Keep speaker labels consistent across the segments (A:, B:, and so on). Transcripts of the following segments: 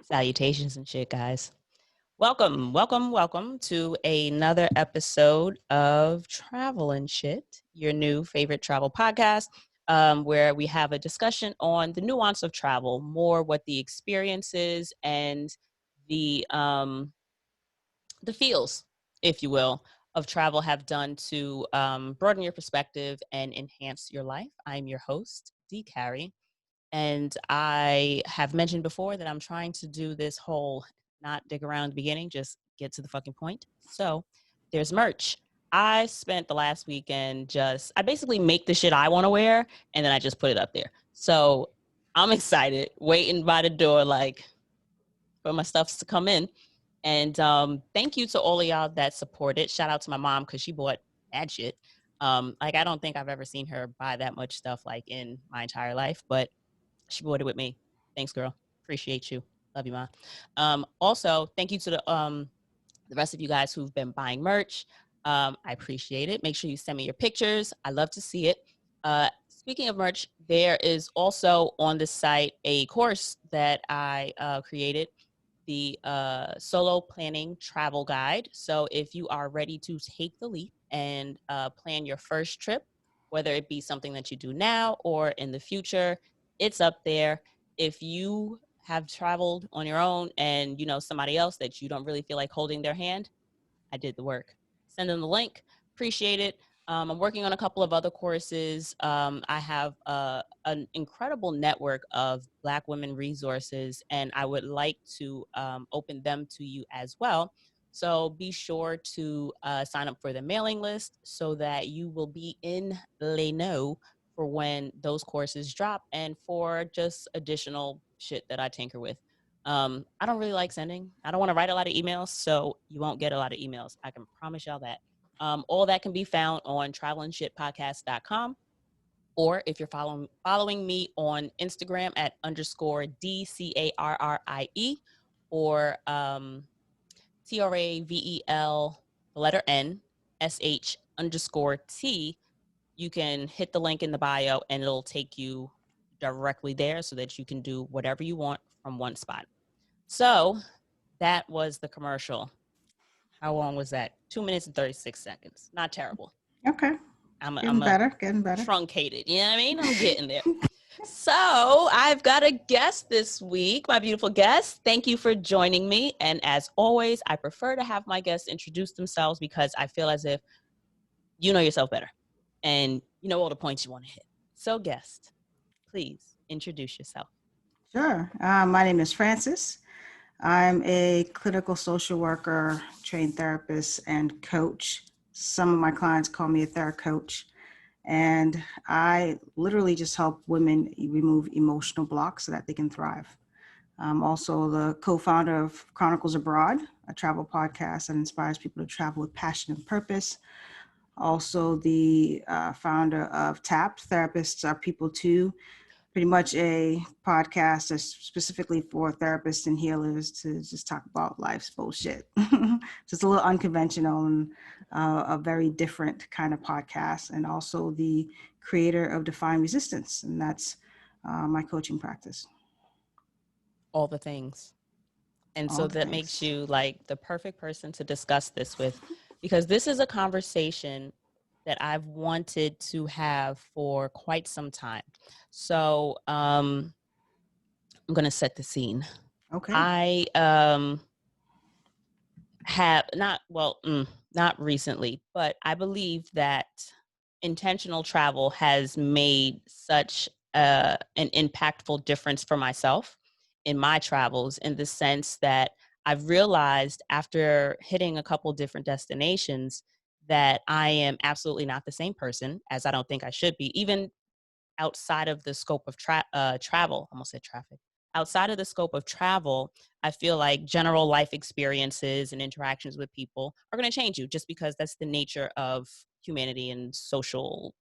A: Salutations and shit, guys. Welcome to another episode of Travel and Shit, your new favorite travel podcast, where we have a discussion on the nuance of travel, more what the experiences and the feels, if you will, of travel have done to broaden your perspective and enhance your life. I'm your host, D. Carey. And I have mentioned before that I'm trying to do this whole not dig around the beginning, just get to the fucking point. So there's merch. I spent the last weekend I basically make the shit I want to wear and then I just put it up there. So I'm excited, waiting by the door, like for my stuffs to come in. And thank you to all of y'all that supported. Shout out to my mom because she bought bad shit. I don't think I've ever seen her buy that much stuff like in my entire life, but she bought it with me. Thanks, girl. Appreciate you. Love you, Ma. Also, thank you to the rest of you guys who've been buying merch. I appreciate it. Make sure you send me your pictures. I love to see it. Speaking of merch, there is also on the site a course that I created, the Solo Planning Travel Guide. So if you are ready to take the leap and plan your first trip, whether it be something that you do now or in the future, it's up there. If you have traveled on your own and you know somebody else that you don't really feel like holding their hand, I did the work. Send them the link. Appreciate it. I'm working on a couple of other courses. I have an incredible network of Black women resources, and I would like to open them to you as well. So be sure to sign up for the mailing list so that you will be in the know for when those courses drop and for just additional shit that I tinker with. I don't really like sending. I don't want to write a lot of emails, so you won't get a lot of emails. I can promise y'all that. All that can be found on travelandshitpodcast.com. Or if you're following me on Instagram at _ DCARRIE or TRAVEL, the letter N, SH _T, you can hit the link in the bio and it'll take you directly there so that you can do whatever you want from one spot. So that was the commercial. How long was that? 2 minutes and 36 seconds. Not terrible.
B: Okay.
A: I'm
B: Getting better.
A: truncated. You know what I mean? I'm getting there. So I've got a guest this week, my beautiful guest. Thank you for joining me. And as always, I prefer to have my guests introduce themselves because I feel as if you know yourself better and you know all the points you want to hit. So guest, please introduce yourself.
B: Sure. My name is Frantzces. I'm a clinical social worker, trained therapist, and coach. Some of my clients call me a coach. And I literally just help women remove emotional blocks so that they can thrive. I'm also the co-founder of Chronicles Abroad, a travel podcast that inspires people to travel with passion and purpose. Also the founder of TAP, Therapists Are People Too, pretty much a podcast that's specifically for therapists and healers to just talk about life's bullshit. Just a little unconventional and a very different kind of podcast. And also the creator of Defying Resistance, and that's my coaching practice.
A: All the things. And so that makes you like the perfect person to discuss this with, because this is a conversation that I've wanted to have for quite some time. So I'm going to set the scene.
B: Okay.
A: I have not recently, but I believe that intentional travel has made such an impactful difference for myself in my travels, in the sense that I've realized after hitting a couple different destinations that I am absolutely not the same person, as I don't think I should be, even outside of the scope of travel. I almost said traffic. Outside of the scope of travel, I feel like general life experiences and interactions with people are going to change you, just because that's the nature of humanity and social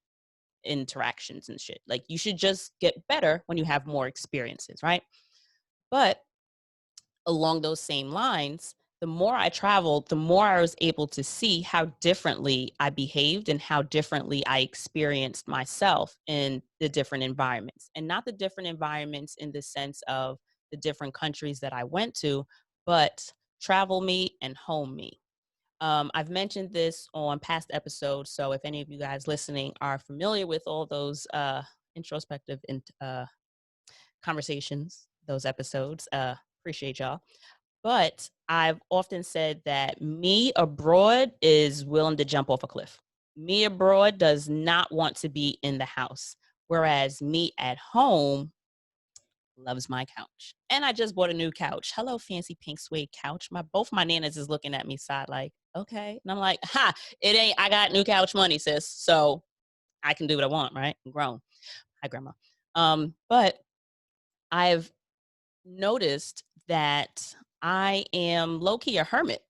A: interactions and shit. Like, you should just get better when you have more experiences, right? But along those same lines, the more I traveled, the more I was able to see how differently I behaved and how differently I experienced myself in the different environments. And not the different environments in the sense of the different countries that I went to, but travel me and home me. I've mentioned this on past episodes, so if any of you guys listening are familiar with all those introspective conversations, those episodes, appreciate y'all. But I've often said that me abroad is willing to jump off a cliff. Me abroad does not want to be in the house, whereas me at home loves my couch. And I just bought a new couch. Hello, fancy pink suede couch. Both my nanas is looking at me side like, okay. And I'm like, ha, it ain't, I got new couch money, sis. So I can do what I want, right? I'm grown. Hi, grandma. But I've noticed that I am low-key a hermit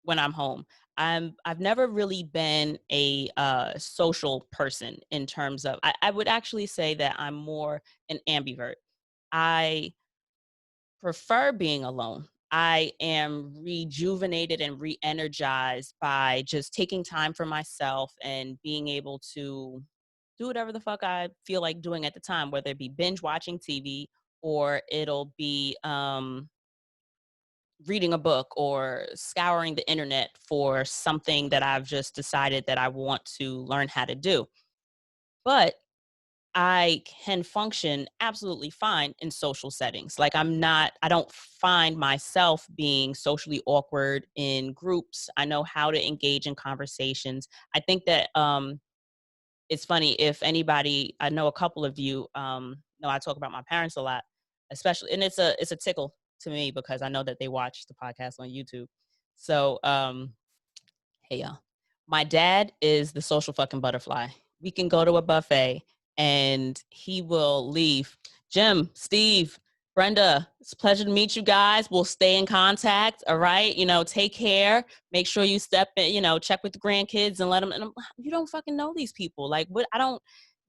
A: when I'm home. I've never really been a social person in terms of, I would actually say that I'm more an ambivert. I prefer being alone. I am rejuvenated and re-energized by just taking time for myself and being able to do whatever the fuck I feel like doing at the time, whether it be binge watching TV or it'll be reading a book or scouring the internet for something that I've just decided that I want to learn how to do. But I can function absolutely fine in social settings. Like I don't find myself being socially awkward in groups. I know how to engage in conversations. I think that it's funny if anybody, I know a couple of you know I talk about my parents a lot, especially, and it's a tickle to me because I know that they watch the podcast on YouTube. So hey y'all. My dad is the social fucking butterfly. We can go to a buffet and he will leave. Jim, Steve, Brenda, it's a pleasure to meet you guys. We'll stay in contact. All right. You know, take care. Make sure you step in, you know, check with the grandkids and let them. And you don't fucking know these people. Like, what?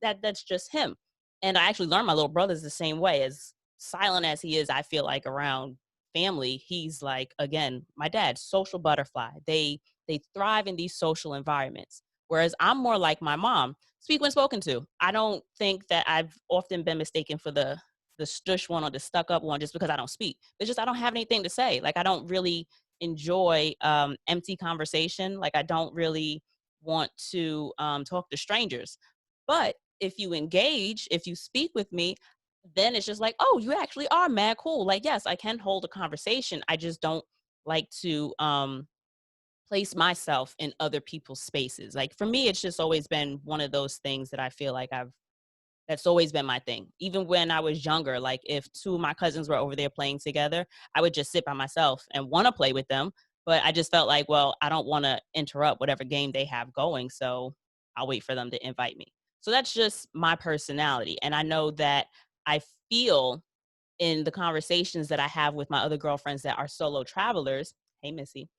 A: That's just him. And I actually learned my little brother's the same way. As silent as he is, I feel like around family, he's like, again, my dad, social butterfly. They thrive in these social environments. Whereas I'm more like my mom, speak when spoken to. I don't think that I've often been mistaken for the stush one or the stuck up one just because I don't speak. It's just I don't have anything to say. Like I don't really enjoy empty conversation. Like I don't really want to talk to strangers. But if you engage, if you speak with me, then it's just like, oh, you actually are mad cool. Like, yes, I can hold a conversation. I just don't like to place myself in other people's spaces. Like for me, it's just always been one of those things that I feel like that's always been my thing. Even when I was younger, like if two of my cousins were over there playing together, I would just sit by myself and want to play with them. But I just felt like, well, I don't want to interrupt whatever game they have going. So I'll wait for them to invite me. So that's just my personality. And I know that I feel in the conversations that I have with my other girlfriends that are solo travelers, hey, Missy,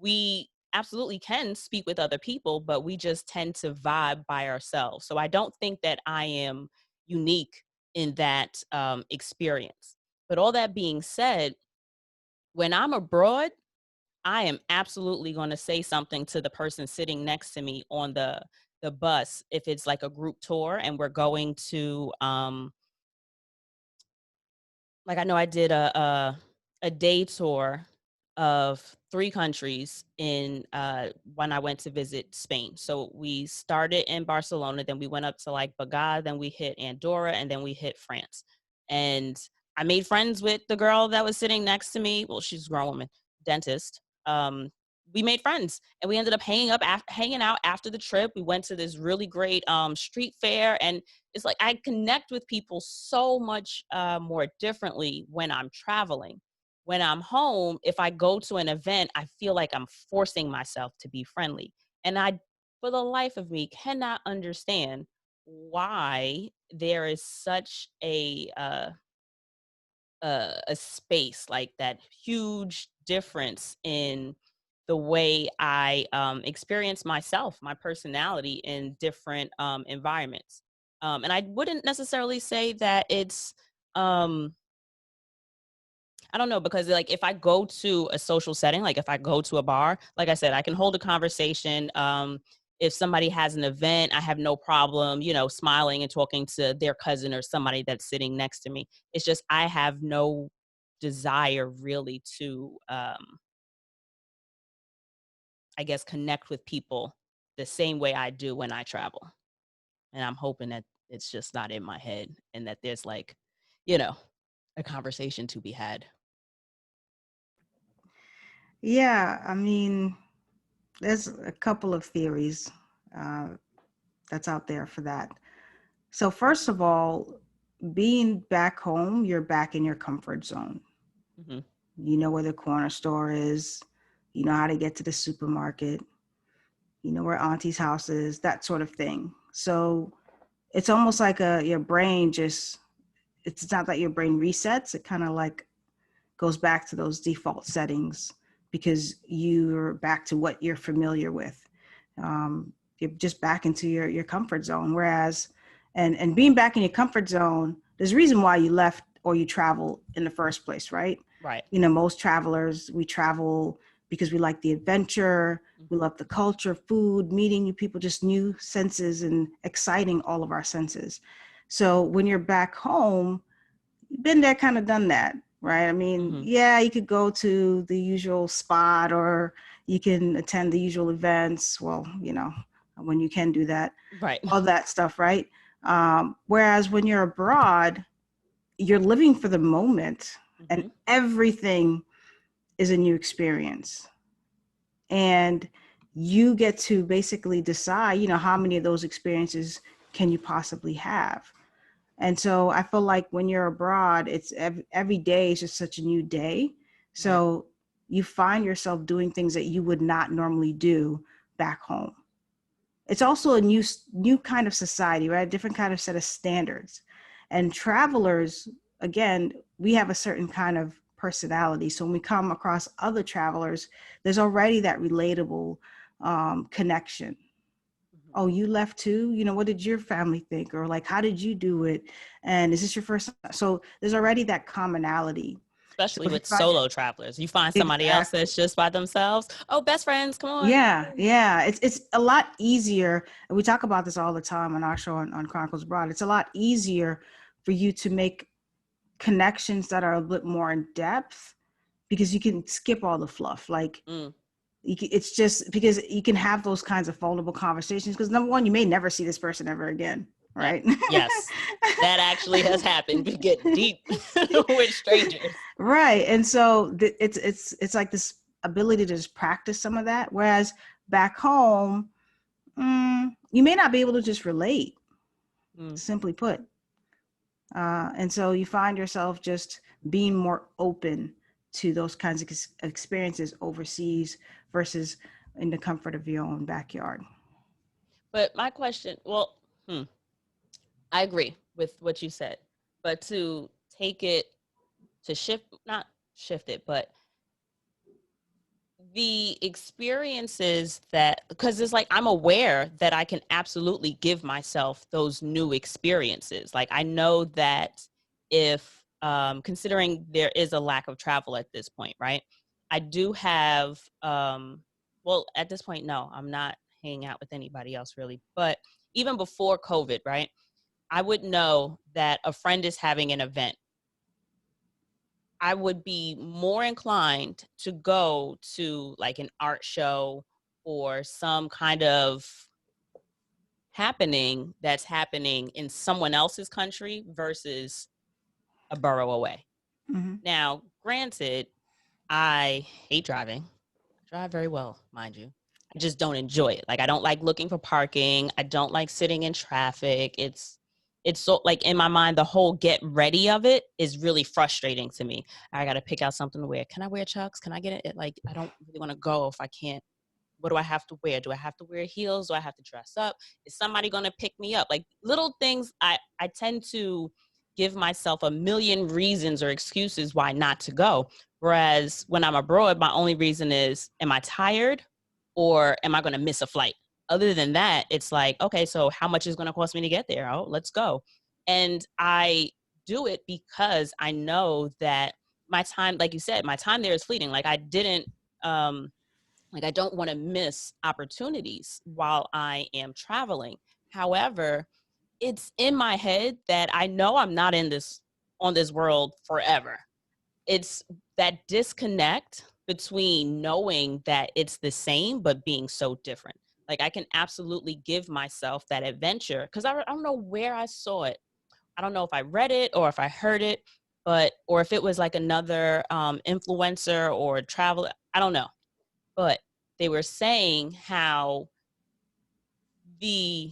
A: we absolutely can speak with other people, but we just tend to vibe by ourselves. So I don't think that I am unique in that experience. But all that being said, when I'm abroad, I am absolutely going to say something to the person sitting next to me on the bus if it's like a group tour and we're going to like I know I did a day tour of 3 countries in when I went to visit Spain. So we started in Barcelona, then we went up to like Baga, then we hit Andorra, and then we hit France. And I made friends with the girl that was sitting next to me. Well, she's a grown woman, dentist. We made friends and we ended up hanging out after the trip. We went to this really great street fair, and it's like I connect with people so much more differently when I'm traveling. When I'm home, if I go to an event, I feel like I'm forcing myself to be friendly. And I, for the life of me, cannot understand why there is such a space, like that huge difference in the way I experience myself, my personality in different environments. And I wouldn't necessarily say that it's, I don't know, because like if I go to a social setting, like if I go to a bar, like I said, I can hold a conversation. If somebody has an event, I have no problem, you know, smiling and talking to their cousin or somebody that's sitting next to me. It's just I have no desire really to, I guess, connect with people the same way I do when I travel. And I'm hoping that it's just not in my head and that there's like, you know, a conversation to be had.
B: Yeah, I mean, there's a couple of theories uh, that's out there for that. So first of all, being back home, you're back in your comfort zone.
A: Hmm.
B: You know where the corner store is, you know how to get to the supermarket, you know where auntie's house is, that sort of thing. So it's almost like your brain just, it's not that your brain resets, it kind of like goes back to those default settings because you're back to what you're familiar with. You're just back into your comfort zone. Whereas, and being back in your comfort zone, there's a reason why you left or you travel in the first place, right?
A: Right.
B: You know, most travelers, we travel because we like the adventure, we
A: Hmm.
B: love the culture, food, meeting new people, just new senses and exciting all of our senses. So when you're back home, been there, kind of done that, right? I mean,
A: Hmm.
B: yeah, you could go to the usual spot or you can attend the usual events. Well, you know, when you can do that,
A: Right.
B: all that stuff, right? Whereas when you're abroad, you're living for the moment and
A: Hmm.
B: everything is a new experience. And you get to basically decide, you know, how many of those experiences can you possibly have? And so I feel like when you're abroad, it's every day is just such a new day.
A: Right.
B: So you find yourself doing things that you would not normally do back home. It's also a new kind of society, right? A different kind of set of standards. And travelers, again, we have a certain kind of personality. So when we come across other travelers, there's already that relatable connection.
A: Hmm.
B: Oh, you left too? You know, what did your family think? Or like, how did you do it? And is this your first time? So there's already that commonality. So
A: Especially
B: if you
A: with
B: find
A: solo travelers, you find somebody else
B: exactly.
A: that's just by themselves. Oh, best friends, come on.
B: Yeah, yeah. It's a lot easier. And we talk about this all the time on our show on Chronicles Abroad. It's a lot easier for you to make connections that are a bit more in depth because you can skip all the fluff. Like
A: Mm.
B: it's just because you can have those kinds of vulnerable conversations because number one, you may never see this person ever again,
A: That,
B: right?
A: yes, that actually has happened. We get deep with strangers.
B: Right. And so it's like this ability to just practice some of that. Whereas back home, you may not be able to just relate,
A: Mm.
B: simply put. And so you find yourself just being more open to those kinds of experiences overseas versus in the comfort of your own backyard.
A: But my question, well, I agree with what you said, but to take it to shift, not shift it, but the experiences that, because it's like I'm aware that I can absolutely give myself those new experiences. Like I know that if, considering there is a lack of travel at this point, right? I do have, well, at this point, no, I'm not hanging out with anybody else really. But even before COVID, right? I would know that a friend is having an event. I would be more inclined to go to like an art show or some kind of happening that's happening in someone else's country versus a borough away.
B: Hmm.
A: Now, granted, I hate driving. I drive very well, mind you. I just don't enjoy it. Like I don't like looking for parking. I don't like sitting in traffic. It's so like in my mind, the whole get ready of it is really frustrating to me. I got to pick out something to wear. Can I wear chucks? Can I get it? Like I don't really want to go if I can't. What do I have to wear? Do I have to wear heels? Do I have to dress up? Is somebody going to pick me up? Like little things I tend to give myself a million reasons or excuses why not to go. Whereas when I'm abroad, my only reason is, am I tired or am I going to miss a flight? Other than that, it's like, okay, so how much is going to cost me to get there? Oh, let's go. And I do it because I know that my time, like you said, my time there is fleeting. Like I didn't, like I don't want to miss opportunities while I am traveling. However, it's in my head that I know I'm not in this on this world forever. it's that disconnect between knowing that it's the same but being so different. Like I can absolutely give myself that adventure because I don't know where I saw it. I don't know if I read it or if I heard it, but or if it was like another influencer or travel. I don't know, but they were saying how the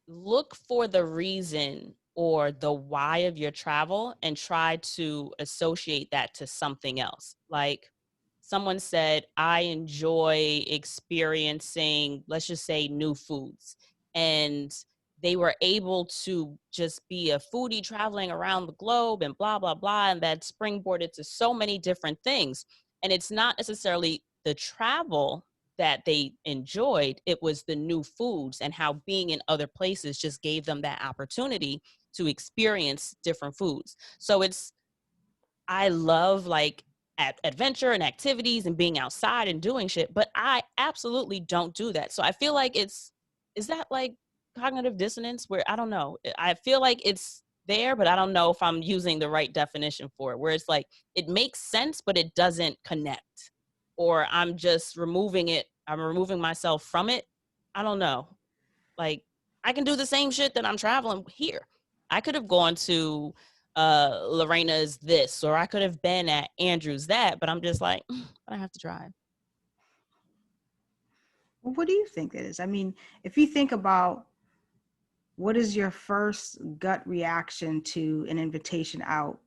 A: look for the reason or the why of your travel and try to associate that to something else. Like someone said, I enjoy experiencing, let's just say, new foods. And they were able to just be a foodie traveling around the globe and blah, blah, blah. And that springboarded to so many different things. And it's not necessarily the travel that they enjoyed, it was the new foods and how being in other places just gave them that opportunity to experience different foods. So I love like adventure and activities and being outside and doing shit, but I absolutely don't do that. So I feel like is that like cognitive dissonance where I don't know. I feel like it's there, but I don't know if I'm using the right definition for it, where it's like it makes sense, but it doesn't connect. Or I'm just removing it, I'm removing myself from it. I don't know. Like I can do the same shit that I'm traveling here. I could have gone to Lorena's this, or I could have been at Andrew's that, but I'm just like, I have to drive.
B: Well, what do you think it is? I mean, if you think about what is your first gut reaction to an invitation out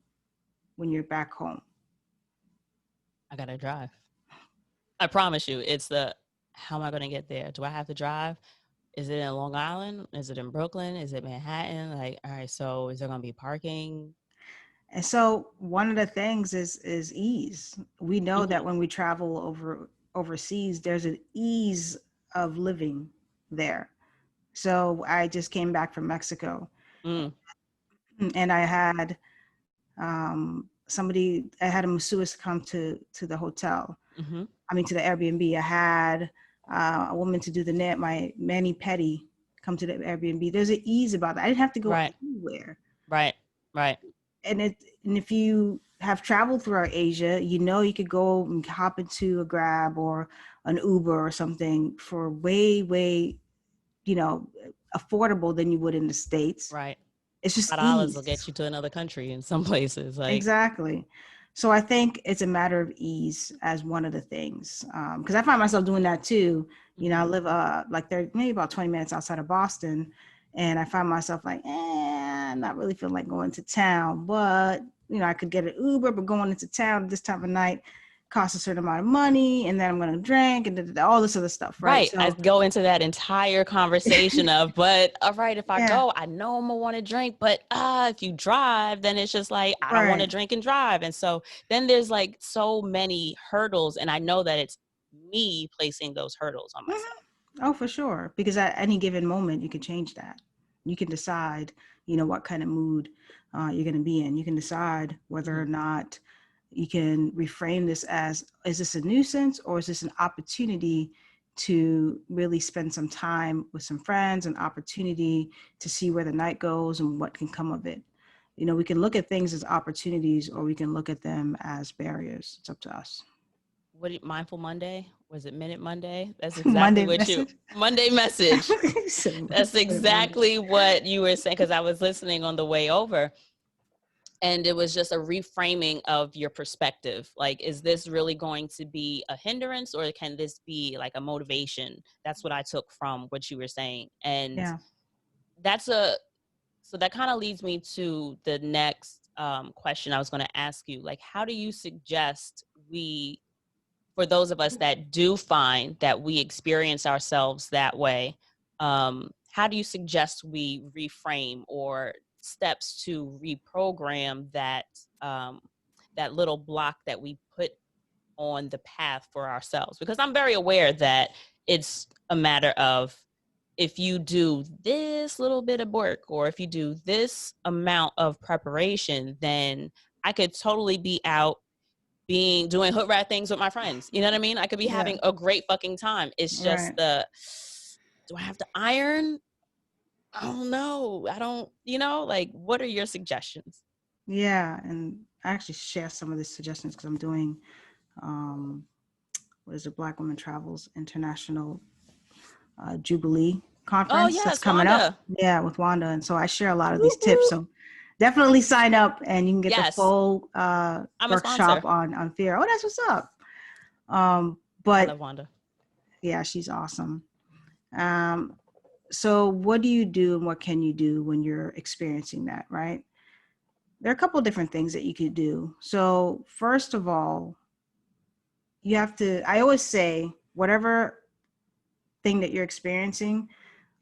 B: when you're back home?
A: I gotta drive. I promise you, it's the how am I gonna get there? Do I have to drive? Is it in Long Island? Is it in Brooklyn? Is it Manhattan? Like, all right, so is there gonna be parking?
B: And so one of the things is ease. We know that
A: Mm-hmm.
B: when we travel overseas, there's an ease of living there. So I just came back from Mexico,
A: Mm,
B: and I had somebody, I had a masseuse come to the hotel.
A: mm-hmm.
B: I mean, to the Airbnb. I had a woman to do the net, my mani pedi, come to the Airbnb. There's an ease about that. I didn't have to go
A: Right,
B: anywhere.
A: right, right,
B: And if you have traveled throughout Asia, you know you could go and hop into a Grab or an Uber or something for way, you know, affordable than you would in the States.
A: right.
B: It's just
A: $5 will get
B: ease.
A: you to another country in some places. Like,
B: Exactly. So I think it's a matter of ease as one of the things. Because I find myself doing that too. You know, I
A: mm-hmm.
B: live like there maybe about 20 minutes outside of Boston, and I find myself like, I'm not really feeling like going to town, but you know, I could get an Uber, but going into town at this time of night costs a certain amount of money, and then I'm going to drink and all this other stuff, right?
A: Right. I
B: So
A: go into that entire conversation of, but all right, if I
B: yeah,
A: go, I know I'm gonna want to drink, but if you drive, then it's just like I don't want to
B: right.
A: drink and drive. And so then there's like so many hurdles, and I know that it's me placing those hurdles on
B: Mhm.
A: myself.
B: Oh, for sure. Because at any given moment, you can change that. You can decide, you know, what kind of mood you're going to be in. You can decide whether
A: Mm-hmm.
B: or not you can reframe this as, is this a nuisance or is this an opportunity to really spend some time with some friends, an opportunity to see where the night goes and what can come of it. You know, we can look at things as opportunities or we can look at them as barriers. It's up to us.
A: Mindful Monday? Was it Minute Monday? That's exactly
B: Monday
A: what you
B: message.
A: Monday message. That's
B: Monday.
A: exactly what you were saying because I was listening on the way over. And it was just a reframing of your perspective. Like, is this really going to be a hindrance or can this be like a motivation? That's what I took from what you were saying. And
B: Yeah.
A: that's a, so that kind of leads me to the next question I was going to ask you. Like, how do you suggest we, for those of us that do find that we experience ourselves that way, how do you suggest we reframe or steps to reprogram that that little block that we put on the path for ourselves? Because I'm very aware that it's a matter of if you do this little bit of work or if you do this amount of preparation, then I could totally be out doing hood rat things with my friends. You know what I mean? I could be
B: Yeah.
A: having a great fucking time. It's just
B: Right.
A: do I have to iron? I don't know. I don't, like, what are your suggestions?
B: Yeah. And I actually share some of the suggestions because I'm doing, what is it, Black Women Travels International Jubilee
A: Oh
B: conference that's
A: yes,
B: coming up.
A: Wanda.
B: Yeah, with Wanda. And so I share a lot of
A: Woo
B: these tips.
A: woo.
B: So definitely sign up and you can get the
A: Yes,
B: full
A: I'm a
B: workshop
A: sponsor.
B: on fear. Oh, that's what's up.
A: I
B: But
A: love Wanda.
B: yeah, she's awesome. Um, so what do you do and what can you do when you're experiencing that, right? There are a couple of different things that you could do. So first of all, you have to, I always say, whatever thing that you're experiencing,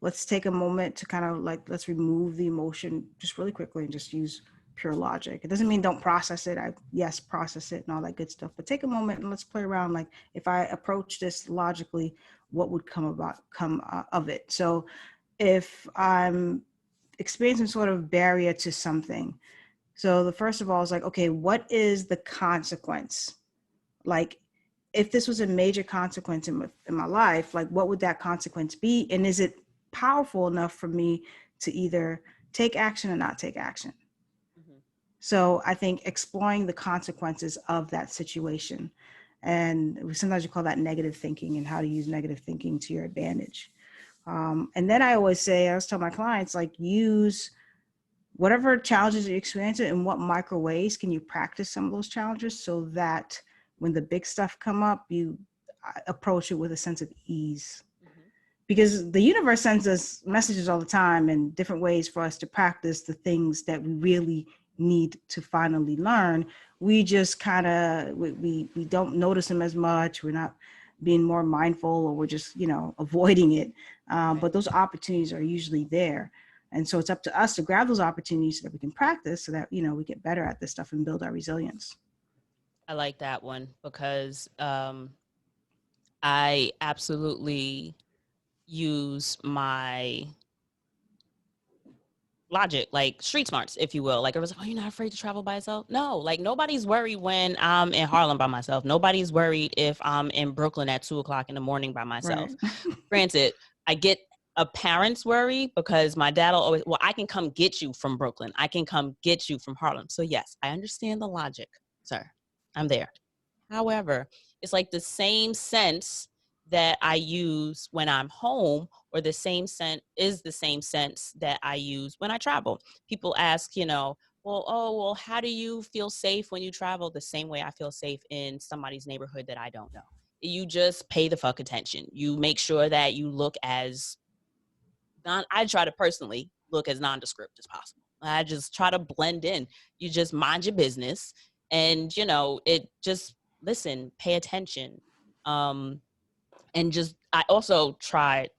B: let's take a moment to kind of like, let's remove the emotion just really quickly and just use pure logic. It doesn't mean don't process it. Yes, process it and all that good stuff, but take a moment and let's play around. Like if I approach this logically, what would come of it? So if I'm experiencing sort of barrier to something, so the first of all is like, okay, what is the consequence? Like, if this was a major consequence in my life, like what would that consequence be? And is it powerful enough for me to either take action or not take action?
A: Mhm.
B: So I think exploring the consequences of that situation. And sometimes you call that negative thinking and how to use negative thinking to your advantage. And then I always say, I always tell my clients, like, use whatever challenges you experience in what micro ways can you practice some of those challenges so that when the big stuff come up, you approach it with a sense of ease.
A: Mhm.
B: Because the universe sends us messages all the time and different ways for us to practice the things that we really need to finally learn. We just kind of, we don't notice them as much. We're not being more mindful, or we're just, avoiding it.
A: Right.
B: But those opportunities are usually there. And so it's up to us to grab those opportunities so that we can practice, so that, we get better at this stuff and build our resilience.
A: I like that one because I absolutely use my logic, like street smarts, if you will. Like, it was like, oh, you're not afraid to travel by yourself? No, like, nobody's worried when I'm in Harlem by myself. Nobody's worried if I'm in Brooklyn at 2 o'clock in the morning by
B: Right.
A: myself. Granted, I get a parent's worry because my dad will always, well, I can come get you from Brooklyn. I can come get you from Harlem. So yes, I understand the logic, sir. I'm there. However, it's like the same sense that I use when I'm home, or the same sense is the same sense that I use when I travel. People ask, well, how do you feel safe when you travel? The same way I feel safe in somebody's neighborhood that I don't know. You just pay the fuck attention. You make sure that you look as I try to personally look as nondescript as possible. I just try to blend in. You just mind your business, and it just listen, pay attention. And just I also tried,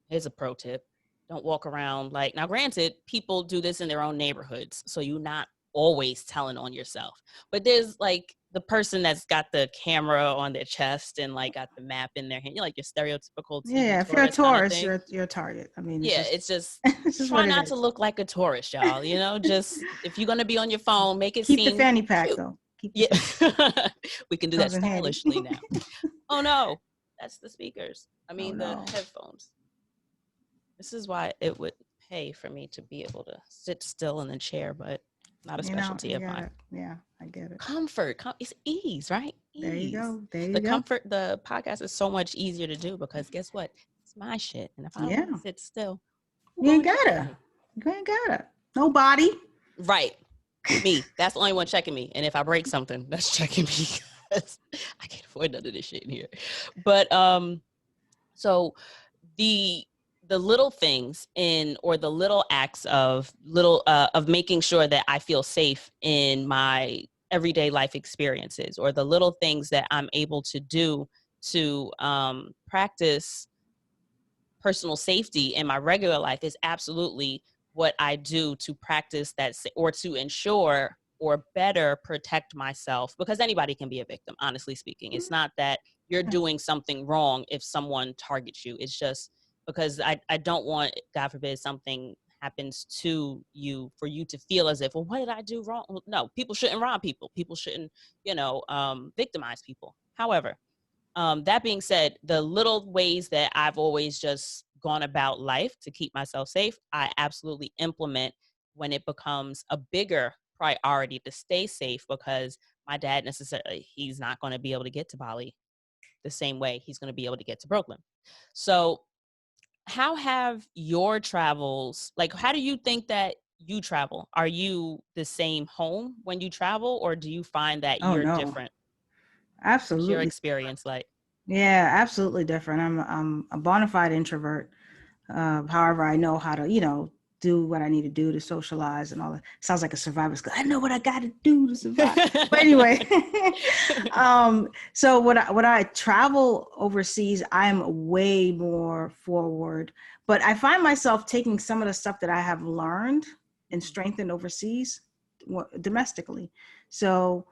A: here's a pro tip. Don't walk around like, now granted, people do this in their own neighborhoods, so you're not always telling on yourself. But there's like the person that's got the camera on their chest and like got the map in their hand, like your stereotypical TV
B: Yeah, if you're a
A: tourist kind of
B: tourist,
A: thing.
B: you're a target. I mean, it's
A: Yeah,
B: just
A: it's just
B: it's just
A: try
B: what it
A: not to
B: is.
A: look like a tourist, y'all. Just if you're gonna be on your phone, make it
B: Keep the
A: seem
B: fanny pack
A: cute.
B: though. Keep the
A: Yeah.
B: fanny.
A: We can do that
B: Comes in handy.
A: stylishly now. Oh no, that's the speakers. I
B: Oh
A: mean the
B: no.
A: headphones. This is why it would pay for me to be able to sit still in the chair, but not a specialty
B: You
A: of mine.
B: gotta. Yeah, I get it.
A: Comfort, it's ease, right?
B: There you
A: Ease.
B: go. There you
A: The
B: go.
A: comfort, the podcast is so much easier to do because guess what? It's my shit. And if I don't
B: Yeah.
A: want to sit still, who
B: You ain't
A: gonna check on
B: gotta.
A: me?
B: You ain't gotta. Nobody.
A: Right. Me. That's the only one checking me. And if I break something, that's checking me because I can't afford none of this shit in here. But so the little things or the little acts of making sure that I feel safe in my everyday life experiences, or the little things that I'm able to do to practice personal safety in my regular life, is absolutely what I do to practice that, or to ensure or better protect myself, because anybody can be a victim, honestly speaking. It's not that you're doing something wrong if someone targets you. It's just because I don't want, God forbid, something happens to you for you to feel as if, well, what did I do wrong? No, people shouldn't rob people. People shouldn't, victimize people. However, that being said, the little ways that I've always just gone about life to keep myself safe, I absolutely implement when it becomes a bigger priority to stay safe, because my dad necessarily, he's not going to be able to get to Bali the same way he's going to be able to get to Brooklyn. So how have your travels, like, how do you think that you travel? Are you the same home when you travel, or do you find that
B: Oh
A: you're
B: no,
A: different? What's your
B: absolutely.
A: experience like?
B: Yeah, absolutely different. I'm a bona fide introvert. However, I know how to, do what I need to do to socialize and all that. Sounds like a survivor's guide. I know what I got to do to survive. But anyway, so when I travel overseas, I'm way more forward. But I find myself taking some of the stuff that I have learned and
A: Mhm.
B: strengthened overseas domestically. So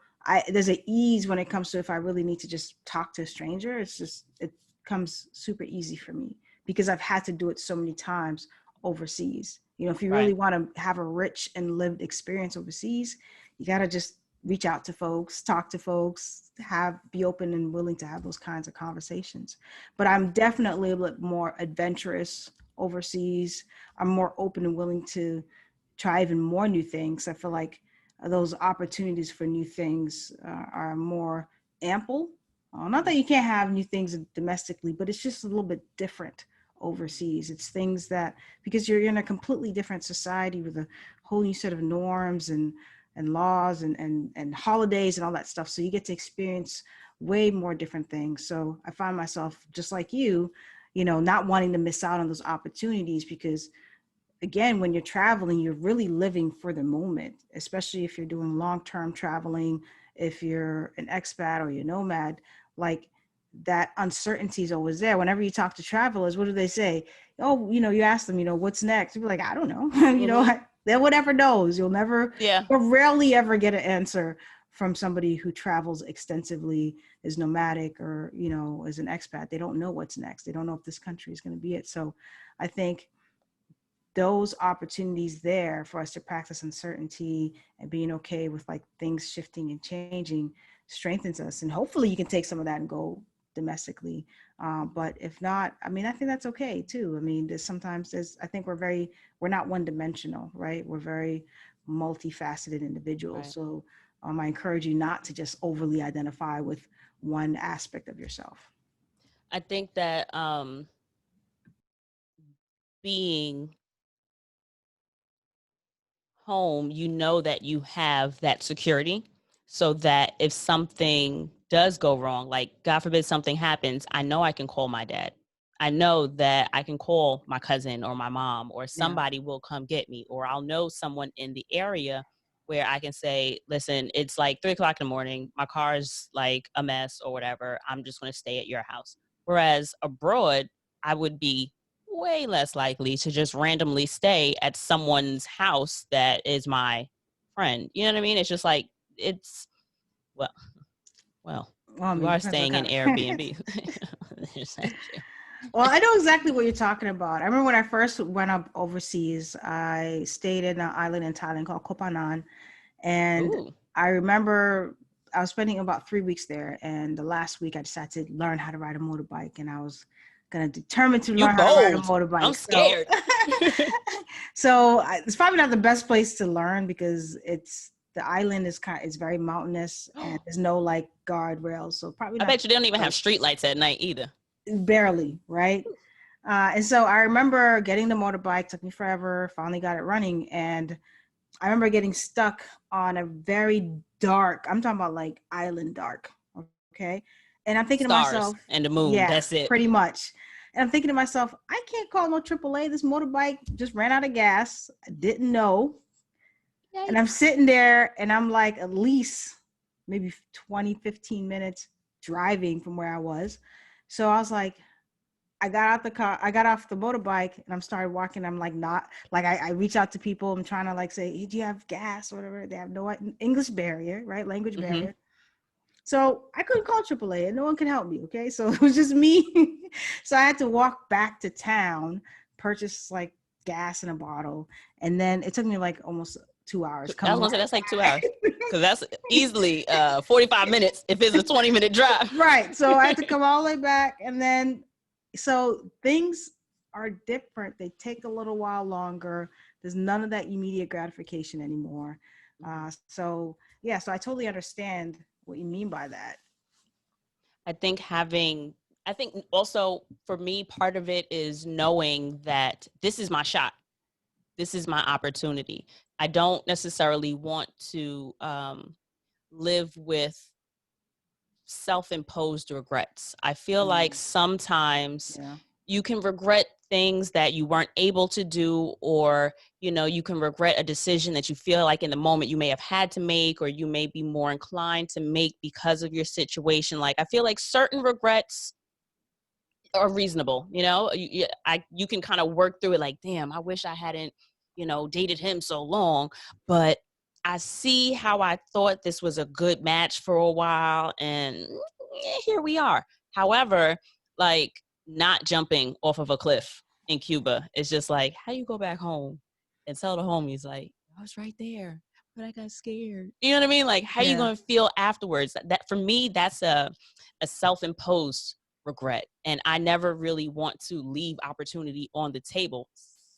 B: there's an ease when it comes to if I really need to just talk to a stranger. It comes super easy for me because I've had to do it so many times overseas. If you really
A: Right.
B: want to have a rich and lived experience overseas, you got to just reach out to folks, talk to folks, be open and willing to have those kinds of conversations. But I'm definitely a bit more adventurous overseas. I'm more open and willing to try even more new things. I feel like those opportunities for new things are more ample. Not that
A: Mhm.
B: you can't have new things domestically, but it's just a little bit different overseas. It's things that, because you're in a completely different society with a whole new set of norms and laws and holidays and all that stuff. So you get to experience way more different things. So I find myself just like not wanting to miss out on those opportunities because again, when you're traveling, you're really living for the moment, especially if you're doing long-term traveling, if you're an expat or you're nomad, like that uncertainty is always there. Whenever you talk to travelers, what do they say? Oh, you ask them, what's next? You'll be like, I don't know.
A: Mhm.
B: They're whatever knows.
A: Yeah.
B: You'll rarely ever get an answer from somebody who travels extensively, is nomadic or, is an expat. They don't know what's next. They don't know if this country is going to be it. So I think those opportunities there for us to practice uncertainty and being okay with like things shifting and changing strengthens us. And hopefully you can take some of that and go domestically. But if not, I mean, I think that's okay too. I mean, I think we're not one dimensional, right? We're very multifaceted individuals.
A: Right.
B: So I encourage you not to just overly identify with one aspect of yourself.
A: I think that being home, you know that you have that security, so that if something does go wrong, like God forbid something happens, I know I can call my dad. I know that I can call my cousin or my mom, or
B: Yeah.
A: somebody will come get me, or I'll know someone in the area where I can say, listen, it's like 3 o'clock in the morning. My car's like a mess or whatever. I'm just going to stay at your house. Whereas abroad, I would be way less likely to just randomly stay at someone's house that is my friend. You know what I mean? It's just like, it's, well, well,
B: Well, I
A: you
B: mean,
A: are
B: depends what
A: staying in
B: kind of.
A: Airbnb. Essentially.
B: Well, I know exactly what you're talking about. I remember when I first went up overseas, I stayed in an island in Thailand called Koh Phangan. And
A: Ooh,
B: I remember I was spending about 3 weeks there. And the last week I decided to learn how to ride a motorbike. And I was going to determine to
A: you
B: learn how to ride a
A: bold. I'm
B: motorbike. So,
A: scared.
B: it's probably not the best place to learn because the island is very mountainous and there's no like guardrails. So probably
A: I
B: not
A: bet you they don't even have
B: place.
A: street lights at night either.
B: Barely, right? And so I remember getting the motorbike, took me forever, finally got it running. And I remember getting stuck on a very dark, I'm talking about like island dark. Okay. And I'm thinking to myself,
A: Stars and the moon.
B: yeah,
A: That's it.
B: pretty much. And I'm thinking to myself, I can't call no AAA. This motorbike just ran out of gas. I didn't know. And I'm
A: Yikes.
B: sitting there and I'm like at least maybe 20, 15 minutes driving from where I was. So I was like, I got out the car, I got off the motorbike and I'm started walking. I'm like, not like I reach out to people. I'm trying to like say, hey, do you have gas or whatever? They have no English barrier, right? Language
A: Mm-hmm.
B: barrier. So I couldn't call AAA and no one could help me. Okay. So it was just me. So I had to walk back to town, purchase like gas in a bottle. And then it took me like almost 2 hours
A: I was
B: coming
A: gonna say
B: right
A: that's like 2 hours,
B: back.
A: because that's easily 45 minutes if it's a 20-minute drive.
B: Right. So I had to come all the way back. And then, so things are different. They take a little while longer. There's none of that immediate gratification anymore.
A: Mhm.
B: So yeah, so I totally understand what you mean by that.
A: I think I think also for me, part of it is knowing that this is my shot. This is my opportunity. I don't necessarily want to live with self-imposed regrets. I feel like sometimes
B: Yeah.
A: you can regret things that you weren't able to do, or you can regret a decision that you feel like in the moment you may have had to make, or you may be more inclined to make because of your situation. Like, I feel like certain regrets are reasonable. You can kind of work through it, like, damn, I wish I hadn't dated him so long, but I see how I thought this was a good match for a while, and here we are. However, like, not jumping off of a cliff in Cuba is just like, how do you go back home and tell the homies, like, I was right there, but I got scared? You know what I mean? Like, how you
B: Yeah.
A: gonna feel afterwards? That for me, that's a self-imposed regret. And I never really want to leave opportunity on the table,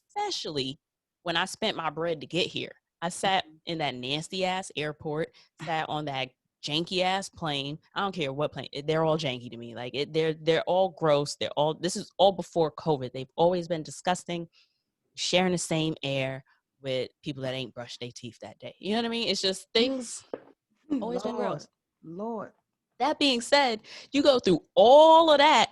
A: especially when I spent my bread to get here. I sat in that nasty ass airport, sat on that janky ass plane. I don't care what plane. They're all janky to me. Like, they're all gross. This is all before COVID. They've always been disgusting, sharing the same air with people that ain't brushed their teeth that day. You know what I mean? It's just things always been
B: Lord,
A: gross.
B: Lord.
A: That being said, you go through all of that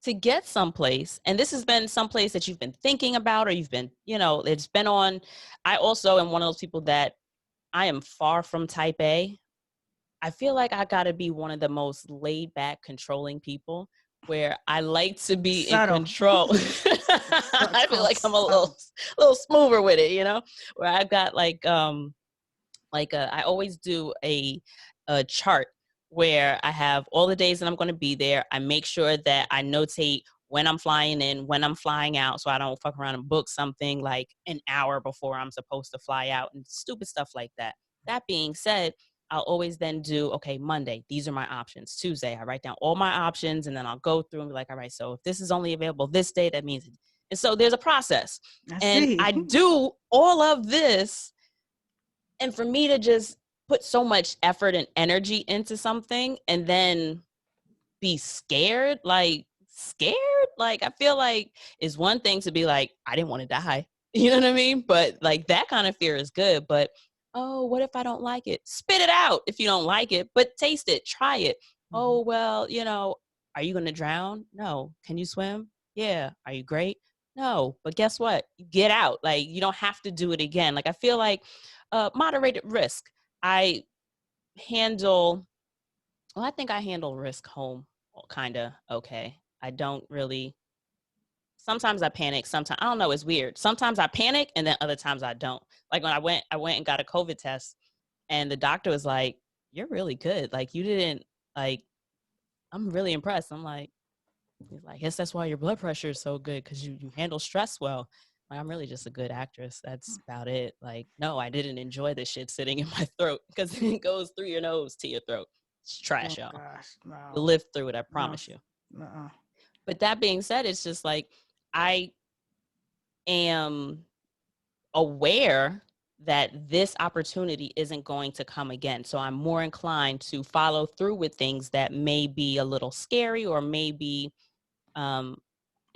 A: to get someplace, and this has been someplace that you've been thinking about, or you've been, it's been on. I also am one of those people that I am far from type A. I feel like I got to be one of the most laid back, controlling people, where I like to be in
B: Subtle.
A: control.
B: It's
A: I feel
B: called
A: like I'm a
B: subtle.
A: little smoother with it, where I've got I always do a chart where I have all the days that I'm going to be there. I make sure that I notate when I'm flying in, when I'm flying out, so I don't fuck around and book something like an hour before I'm supposed to fly out and stupid stuff like that. That being said, I'll always then do, okay, Monday, these are my options. Tuesday, I write down all my options, and then I'll go through and be like, all right, so if this is only available this day, that means it. And so there's a process.
B: I
A: And
B: see.
A: I do all of this, and for me to just put so much effort and energy into something and then be scared, like I feel like it's one thing to be like, I didn't want to die. You know what I mean? But like, that kind of fear is good. But, oh, what if I don't like it? Spit it out if you don't like it, but taste it, try it. Oh, well, are you going to drown? No. Can you swim? Yeah. Are you great? No. But guess what? You get out. Like, you don't have to do it again. Like, I feel like moderated risk. I handle, I think I handle risk home kind of okay. I don't really, sometimes I panic. Sometimes, I don't know, it's weird. Sometimes I panic, and then other times I don't. Like, when I went and got a COVID test, and the doctor was like, you're really good. Like, you didn't, like, I'm really impressed. I'm like, he's like, I guess that's why your blood pressure is so good, because you handle stress well. Like, I'm really just a good actress. That's about it. Like, no, I didn't enjoy this shit sitting in my throat, because it goes through your nose to your throat. It's
B: Oh
A: trash, y'all.
B: gosh,
A: You
B: no,
A: live through it, I
B: no,
A: promise you.
B: uh-uh.
A: But that being said, it's just like, I am aware that this opportunity isn't going to come again. So I'm more inclined to follow through with things that may be a little scary, or maybe um,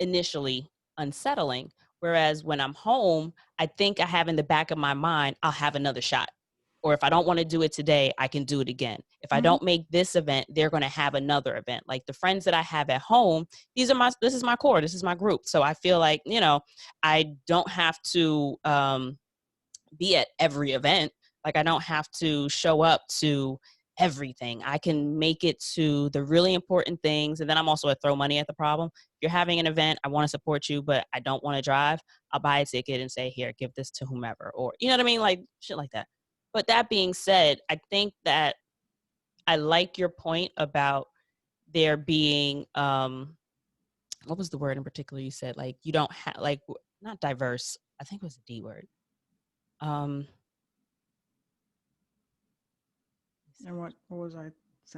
A: initially unsettling. Whereas when I'm home, I think I have in the back of my mind, I'll have another shot. Or if I don't want to do it today, I can do it again. If I
B: Mhm.
A: don't make this event, they're going to have another event. Like, the friends that I have at home, this is my core, this is my group. So I feel like, I don't have to be at every event. Like, I don't have to show up to everything. I can make it to the really important things. And then I'm also a throw money at the problem. If you're having an event, I want to support you, but I don't want to drive, I'll buy a ticket and say, here, give this to whomever. Or, you know what I mean? Like, shit like that. But that being said, I think that I like your point about there being, what was the word in particular you said? Like, you don't have, like, not diverse. I think it was a D word. Um,
B: And what was I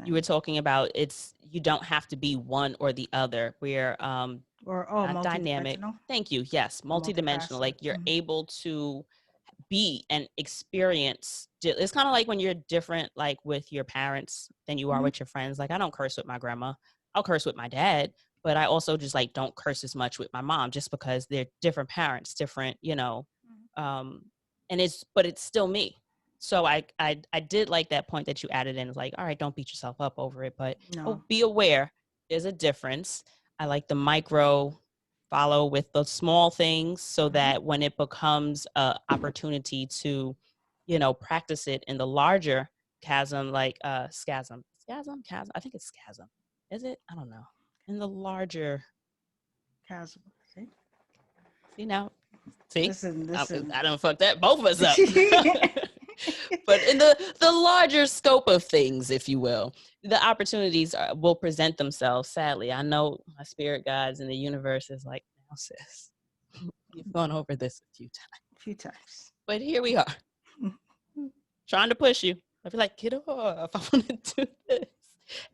A: you were
B: saying?
A: talking about, you don't have to be one or the other. We're
B: Or
A: not dynamic.
B: multidimensional
A: Thank you. Yes,
B: or
A: multidimensional.
B: multifaceted.
A: Like, you're able to be and experience. It's kind of like when you're different, like with your parents than you are with your friends. Like I don't curse with my grandma. I'll curse with my dad, but I also just like don't curse as much with my mom just because they're different parents, different, and but it's still me. So I did like that point that you added in. It's like, all right, don't beat yourself up over it, but
B: No.
A: be aware there's a difference. I like the micro follow with the small things so that when it becomes a opportunity to, practice it in the larger chasm, like chasm, I think it's chasm. Is it? I don't know. In the larger
B: Chasm.
A: see now. See,
B: Listen.
A: I done fucked that both of us up. But in the larger scope of things, if you will, the opportunities will present themselves. Sadly, I know my spirit guides in the universe is like, now, sis, you've gone over this
B: A few times.
A: but here we are, trying to push you. I feel like, get off. I want to do this.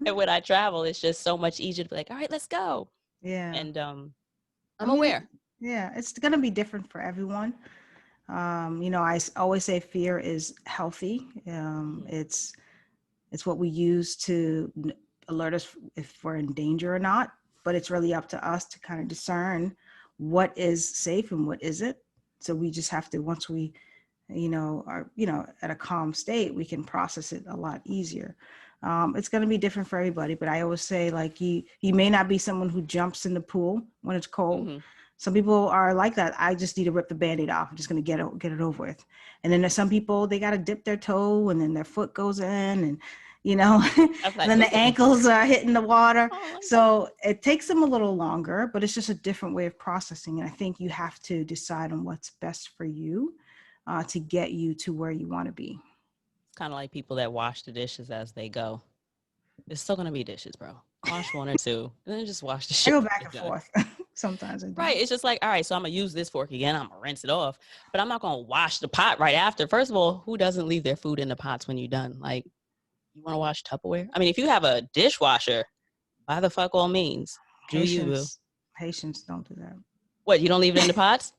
A: And when I travel, it's just so much easier to be like, all right, let's go.
B: Yeah.
A: And I'm aware.
B: Yeah, it's going to be different for everyone. I always say fear is healthy. It's what we use to alert us if we're in danger or not. But it's really up to us to kind of discern what is safe and what isn't. So we just have to, once we, are, at a calm state, we can process it a lot easier. It's going to be different for everybody, but I always say, like, you may not be someone who jumps in the pool when it's cold. Some people are like that. I just need to rip the Band-Aid off. I'm just going to get it over with. And then there's some people, they got to dip their toe and then their foot goes in and,
A: Like,
B: and then the ankles are hitting the water.
A: Oh,
B: so it takes them a little longer, but it's just a different way of processing. And I think you have to decide on what's best for you to get you to where you want to be.
A: It's kind of like people that wash the dishes as they go. It's still going to be dishes, bro. Wash one or two and then just wash the shit.
B: I go back and forth. Sometimes I do.
A: Right. It's just like, all right, so I'm going to use this fork again. I'm going to rinse it off, but I'm not going to wash the pot right after. First of all, who doesn't leave their food in the pots when you're done? Like, you want to wash Tupperware? I mean, if you have a dishwasher, by the fuck all means, do you?
B: Haitians don't do that.
A: What, you don't leave it in the pots?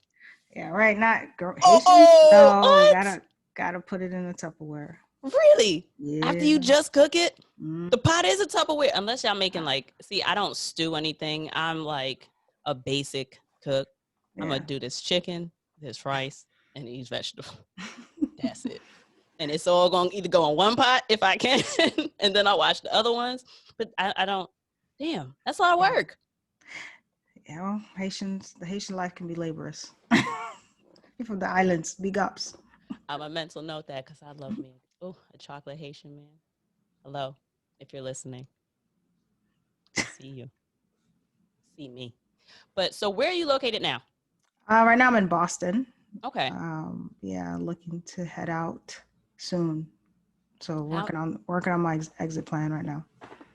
B: Yeah, right. Not Haitians.
A: Oh,
B: no, gotta put it in a Tupperware.
A: Really?
B: Yeah.
A: After you just cook it? The pot is a Tupperware. Unless y'all making like, see, I don't stew anything. I'm like a basic cook. Yeah. I'm gonna do this chicken, this rice, and these vegetables. That's it. And it's all gonna either go in one pot if I can, and then I'll wash the other ones. But I don't. Damn, that's a lot of work.
B: Yeah, well, the Haitian life can be laborious. You're from the islands, big ups.
A: I'm a mental note that because I love me. Oh, a chocolate Haitian man. Hello, if you're listening. I see you. See me. But so where are you located now?
B: Right now I'm in Boston.
A: Okay.
B: Looking to head out soon. So working on my exit plan right now.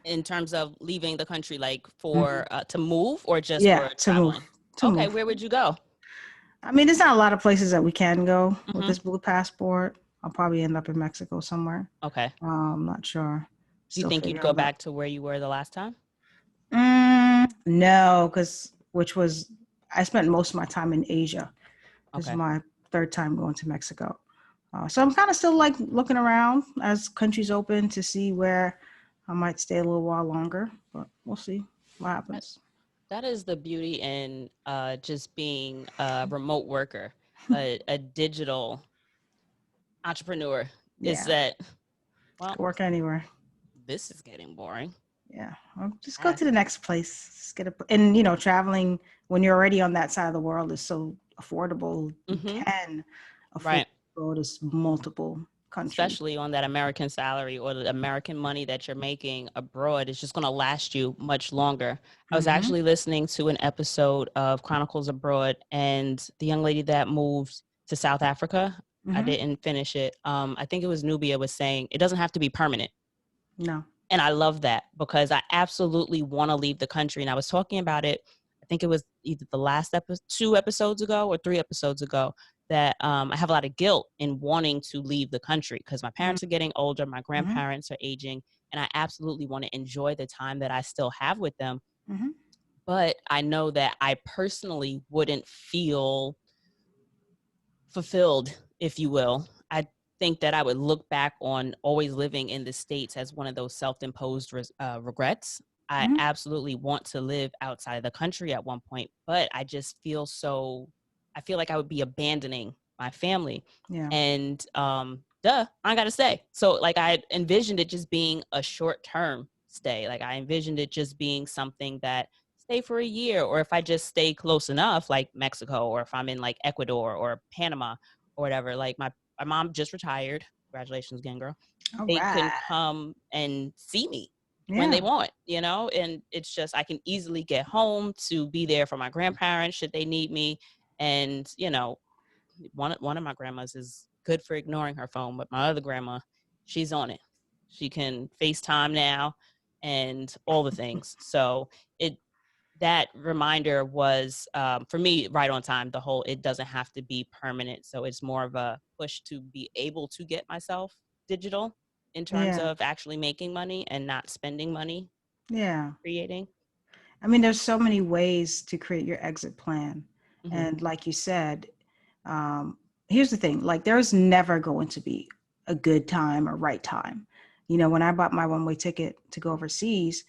A: In terms of leaving the country, like for to move or just for traveling?
B: To move.
A: Where would you go?
B: I mean, there's not a lot of places that we can go with this blue passport. I'll probably end up in Mexico somewhere.
A: Okay.
B: I'm not sure.
A: Do you think you'd go back to where you were the last time?
B: No, because I spent most of my time in Asia. This is my third time going to Mexico. So I'm kind of still like looking around as countries open to see where I might stay a little while longer, but we'll see what happens.
A: That is the beauty in just being a remote worker, a digital entrepreneur. Yeah. Is that,
B: well, work anywhere.
A: This is getting boring.
B: Yeah, well, just go to the next place. And traveling when you're already on that side of the world is so affordable. You can afford to go to multiple countries.
A: Especially on that American salary or the American money that you're making abroad, it's just going to last you much longer. I was actually listening to an episode of Chronicles Abroad, and the young lady that moved to South Africa, I didn't finish it. I think it was Nubia, was saying it doesn't have to be permanent.
B: No.
A: And I love that because I absolutely want to leave the country. And I was talking about it, I think it was either the last 2 episodes ago or 3 episodes ago, that I have a lot of guilt in wanting to leave the country because my parents are getting older, my grandparents are aging, and I absolutely want to enjoy the time that I still have with them. But I know that I personally wouldn't feel fulfilled if you will. I think that I would look back on always living in the States as one of those self-imposed regrets. I
B: Mhm.
A: absolutely want to live outside of the country at one point, but I feel like I would be abandoning my family.
B: Yeah.
A: And I gotta stay. So like I envisioned it just being a short-term stay. Like I envisioned it just being something that stay for a year, or if I just stay close enough, like Mexico, or if I'm in like Ecuador or Panama or whatever. Like my mom just retired. Congratulations again, girl.
B: All
A: They
B: right.
A: can come and see me when
B: Yeah.
A: they want, and it's just I can easily get home to be there for my grandparents should they need me. And one of my grandmas is good for ignoring her phone, but my other grandma, she's on it. She can FaceTime now and all the things. So it that reminder was for me right on time. The whole it doesn't have to be permanent, so it's more of a push to be able to get myself digital in terms
B: Yeah.
A: of actually making money and not spending money
B: Yeah.
A: creating.
B: I mean, there's so many ways to create your exit plan.
A: Hmm.
B: And like you said, um, here's the thing, like there's never going to be a good time or right time. When I bought my one-way ticket to go overseas,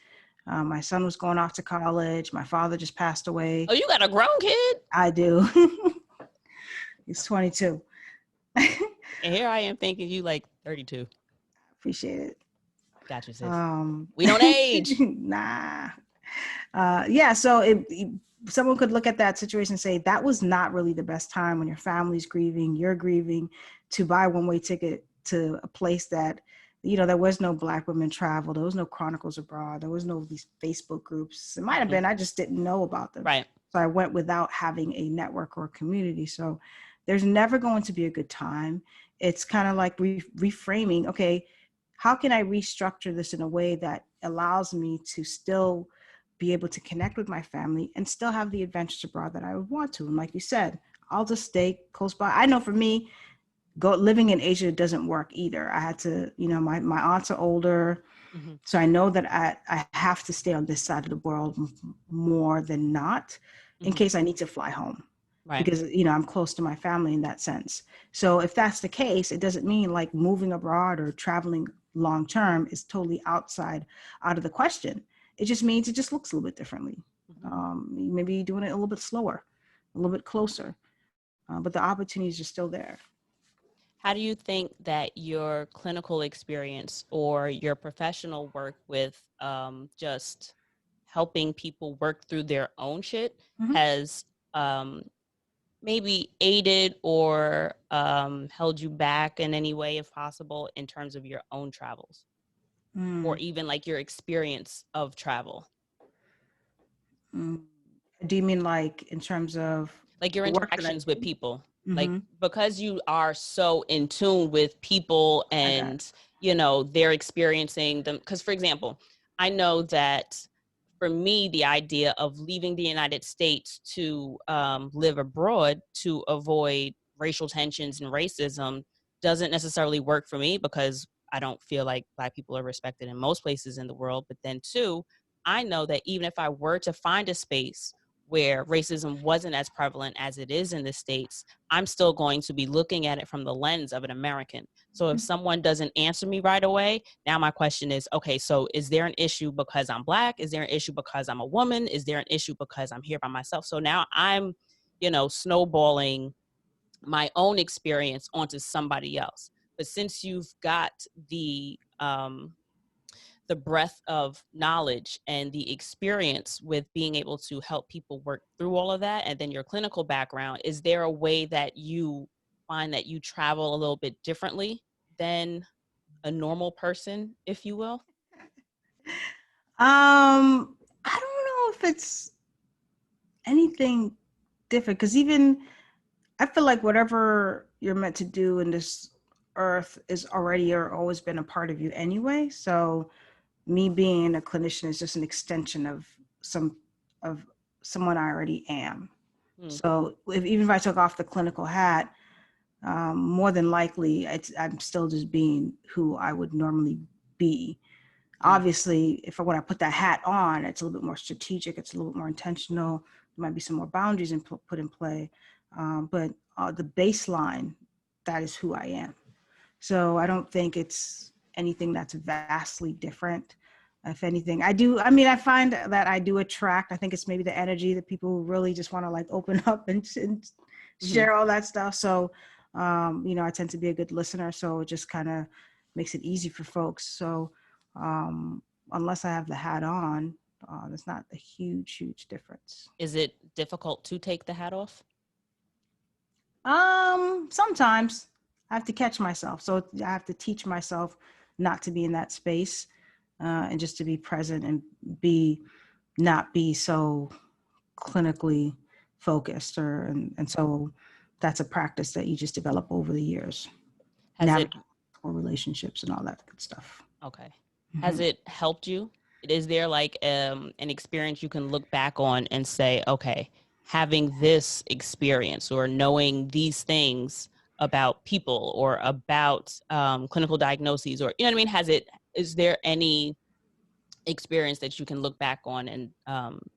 B: my son was going off to college. My father just passed away.
A: Oh, you got a grown kid?
B: I do. He's 22.
A: And here I am thinking you like 32.
B: Appreciate it.
A: Gotcha, sis.
B: Um,
A: We don't age.
B: nah. Yeah, so someone could look at that situation and say that was not really the best time when your family's grieving, you're grieving, to buy a one-way ticket to a place that, there was no Black women travel, there was no Chronicles abroad, there was no these Facebook groups. It might have
A: Mhm.
B: been, I just didn't know about them.
A: Right.
B: So I went without having a network or a community. So there's never going to be a good time. It's kind of like reframing, okay, how can I restructure this in a way that allows me to still be able to connect with my family and still have the adventures abroad that I would want to? And like you said, I'll just stay close by. I know for me, living in Asia doesn't work either. I had to, my aunts are older.
A: Hmm.
B: So I know that I have to stay on this side of the world more than not in
A: Hmm.
B: case I need to fly home,
A: Right.
B: because, I'm close to my family in that sense. So if that's the case, it doesn't mean like moving abroad or traveling long term is totally out of the question. It just means it just looks a little bit differently.
A: Hmm.
B: Maybe doing it a little bit slower, a little bit closer, but the opportunities are still there.
A: How do you think that your clinical experience or your professional work with just helping people work through their own shit
B: Mm-hmm.
A: has maybe aided or held you back in any way, if possible, in terms of your own travels or
B: Mm.
A: even like your experience of travel?
B: Mm. Do you mean like in terms of
A: Like your
B: the work that I
A: interactions with
B: do?
A: people, like
B: Mm-hmm.
A: because you are so in tune with people
B: I got it.
A: and they're experiencing them. Because for example, I know that for me the idea of leaving the United States to live abroad to avoid racial tensions and racism doesn't necessarily work for me, because I don't feel like Black people are respected in most places in the world. But then two, I know that even if I were to find a space where racism wasn't as prevalent as it is in the States, I'm still going to be looking at it from the lens of an American. So if someone doesn't answer me right away, now my question is, okay, so is there an issue because I'm Black? Is there an issue because I'm a woman? Is there an issue because I'm here by myself? So now I'm, snowballing my own experience onto somebody else. But since you've got the breadth of knowledge and the experience with being able to help people work through all of that, and then your clinical background, is there a way that you find that you travel a little bit differently than a normal person, if you will?
B: I don't know if it's anything different, because even I feel like whatever you're meant to do in this earth is already or always been a part of you anyway. So me being a clinician is just an extension of some of someone I already am.
A: Hmm.
B: So even if I took off the clinical hat, more than likely I'm still just being who I would normally be.
A: Hmm.
B: Obviously, when I put that hat on, it's a little bit more strategic, it's a little bit more intentional. There might be some more boundaries put in play, but the baseline that is who I am. So I don't think it's anything that's vastly different. If anything, I find that I do attract, I think it's maybe the energy that people really just want to like open up and
A: Mm-hmm.
B: share all that stuff. So, I tend to be a good listener. So it just kind of makes it easy for folks. So, unless I have the hat on, there's not a huge difference.
A: Is it difficult to take the hat off?
B: Sometimes I have to catch myself. So I have to teach myself not to be in that space, and just to be present and not be so clinically focused and so that's a practice that you just develop over the years.
A: Has it,
B: Navigate relationships and all that good stuff.
A: okay. Has
B: Mm-hmm.
A: it helped you? Is there like an experience you can look back on and say, okay, having this experience or knowing these things about people or about clinical diagnoses, or, you know what I mean? Is there any experience that you can look back on and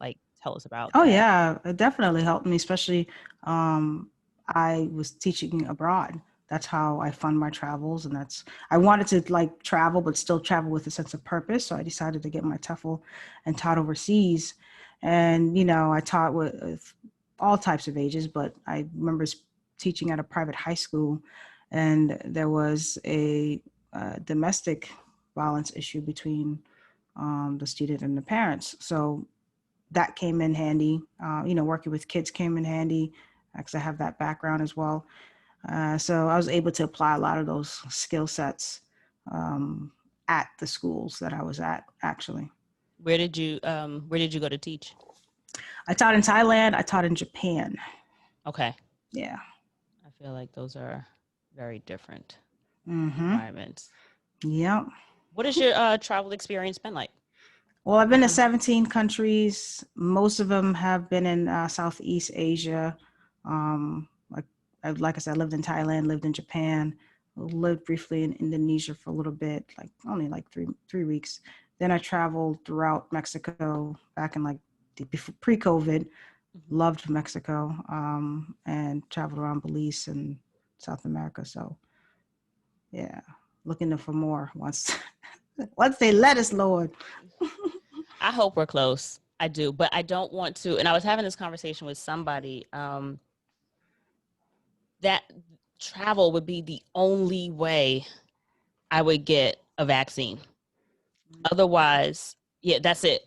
A: like tell us about
B: Oh
A: that?
B: yeah, it definitely helped me, especially I was teaching abroad. That's how I fund my travels, and I wanted to like travel, but still travel with a sense of purpose. So I decided to get my TEFL and taught overseas. And I taught with all types of ages, but I remember teaching at a private high school, and there was a domestic violence issue between the student and the parents. So that came in handy. Working with kids came in handy because I have that background as well. So I was able to apply a lot of those skill sets at the schools that I was at, actually.
A: Where did you go to teach?
B: I taught in Thailand. I taught in Japan.
A: Okay.
B: Yeah.
A: I feel like those are very different
B: Mm-hmm.
A: environments.
B: Yep.
A: What has your travel experience been like?
B: Well, I've
A: What
B: been to
A: kind of
B: 17 countries. Most of them have been in Southeast Asia. Like, like I said, I lived in Thailand, lived in Japan, lived briefly in Indonesia for a little bit, like only like three weeks. Then I traveled throughout Mexico back in like before pre-COVID.
A: Mhm.
B: Loved Mexico, and traveled around Belize and South America. So yeah, looking for more once once they let us, Lord.
A: I hope we're close. I do, but I don't want to. And I was having this conversation with somebody that travel would be the only way I would get a vaccine. Otherwise, yeah, that's it.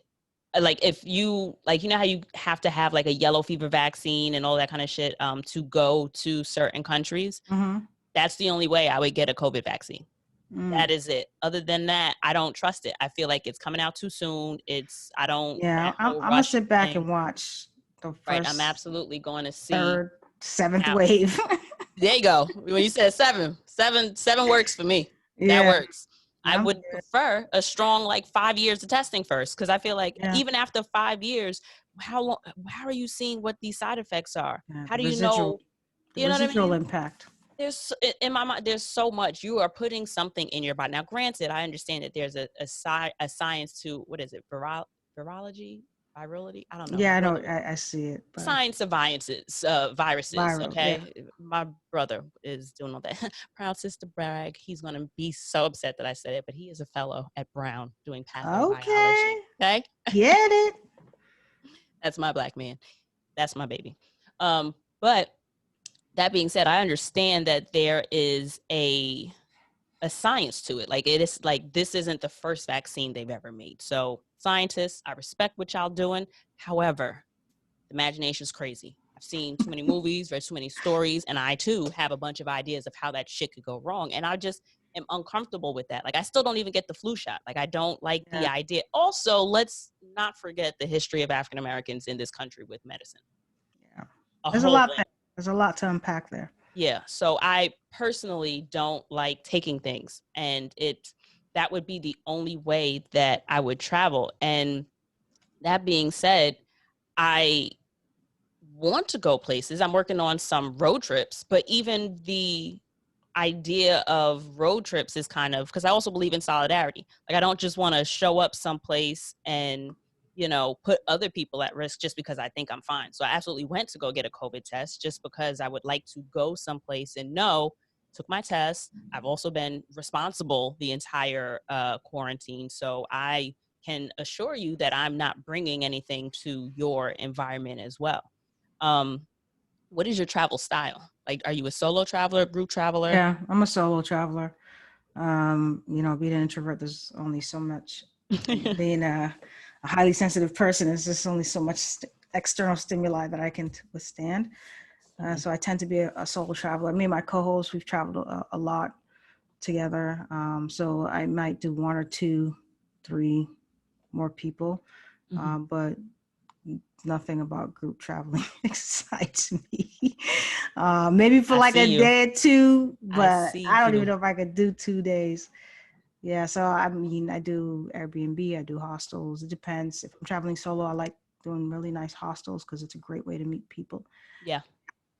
A: Like if you like, you know how you have to have like a yellow fever vaccine and all that kind of shit to go to certain countries.
B: Mm-hmm.
A: That's the only way I would get a COVID vaccine.
B: Mm.
A: That is it. Other than that, I don't trust it. I feel like it's coming out too soon. I don't,
B: Yeah,
A: that whole
B: I'm gonna
A: rush
B: sit back
A: thing.
B: and watch the
A: Right. I'm
B: first,
A: absolutely going to see
B: third, seventh
A: how.
B: wave.
A: There you go. When you said seven works for me. That
B: Yeah,
A: works. I
B: I'm
A: would
B: good.
A: prefer a strong like 5 years of testing first, because I feel like
B: Yeah,
A: even after 5 years, how long? How are you seeing what these side effects are?
B: yeah.
A: How do you know?
B: The
A: You know what I
B: residual
A: mean?
B: impact.
A: In my mind, there's so much. You are putting something in your body. Now, granted, I understand that there's a science to, what is it, virology, virality? I don't know.
B: Yeah, I know. I see it, but
A: Science of viruses.
B: viral. Yeah.
A: Okay, my brother is doing all that. Proud sister brag. He's gonna be so upset that I said it, but he is a fellow at Brown doing pathobiology.
B: Okay,
A: Okay,
B: get it.
A: that's my black man. That's my baby. But that being said, I understand that there is a science to it. Like, it is like, this isn't the first vaccine they've ever made. So scientists, I respect what y'all doing. However, the imagination is crazy. I've seen too many movies, read too many stories, and I too have a bunch of ideas of how that shit could go wrong. And I just am uncomfortable with that. Like, I still don't even get the flu shot. Like, I don't like the
B: Yeah,
A: idea. Also, let's not forget the history of African Americans in this country with medicine.
B: yeah.
A: A
B: There's a
A: whole
B: lot
A: thing.
B: there. There's a lot to unpack there.
A: Yeah. So I personally don't like taking things, and that would be the only way that I would travel. And that being said, I want to go places. I'm working on some road trips, but even the idea of road trips is kind of, because I also believe in solidarity. Like, I don't just want to show up someplace and, put other people at risk just because I think I'm fine. So I absolutely went to go get a COVID test just because I would like to go someplace and know took my test. I've also been responsible the entire quarantine. So I can assure you that I'm not bringing anything to your environment as well. What is your travel style? Like, are you a solo traveler, group traveler?
B: Yeah, I'm a solo traveler. You know, being an introvert, there's only so much. Being a highly sensitive person, there's just only so much external stimuli that I can withstand. So I tend to be a solo traveler. Me and my co-host, we've traveled a lot together. So I might do one or two, three more people, but nothing about group traveling excites me. Maybe for
A: I
B: like
A: see
B: a
A: you.
B: day or two,
A: I
B: but
A: see
B: I don't even
A: you.
B: know if I could do 2 days. Yeah, so I mean, I do Airbnb, I do hostels. It depends. If I'm traveling solo, I like doing really nice hostels because it's a great way to meet people.
A: Yeah.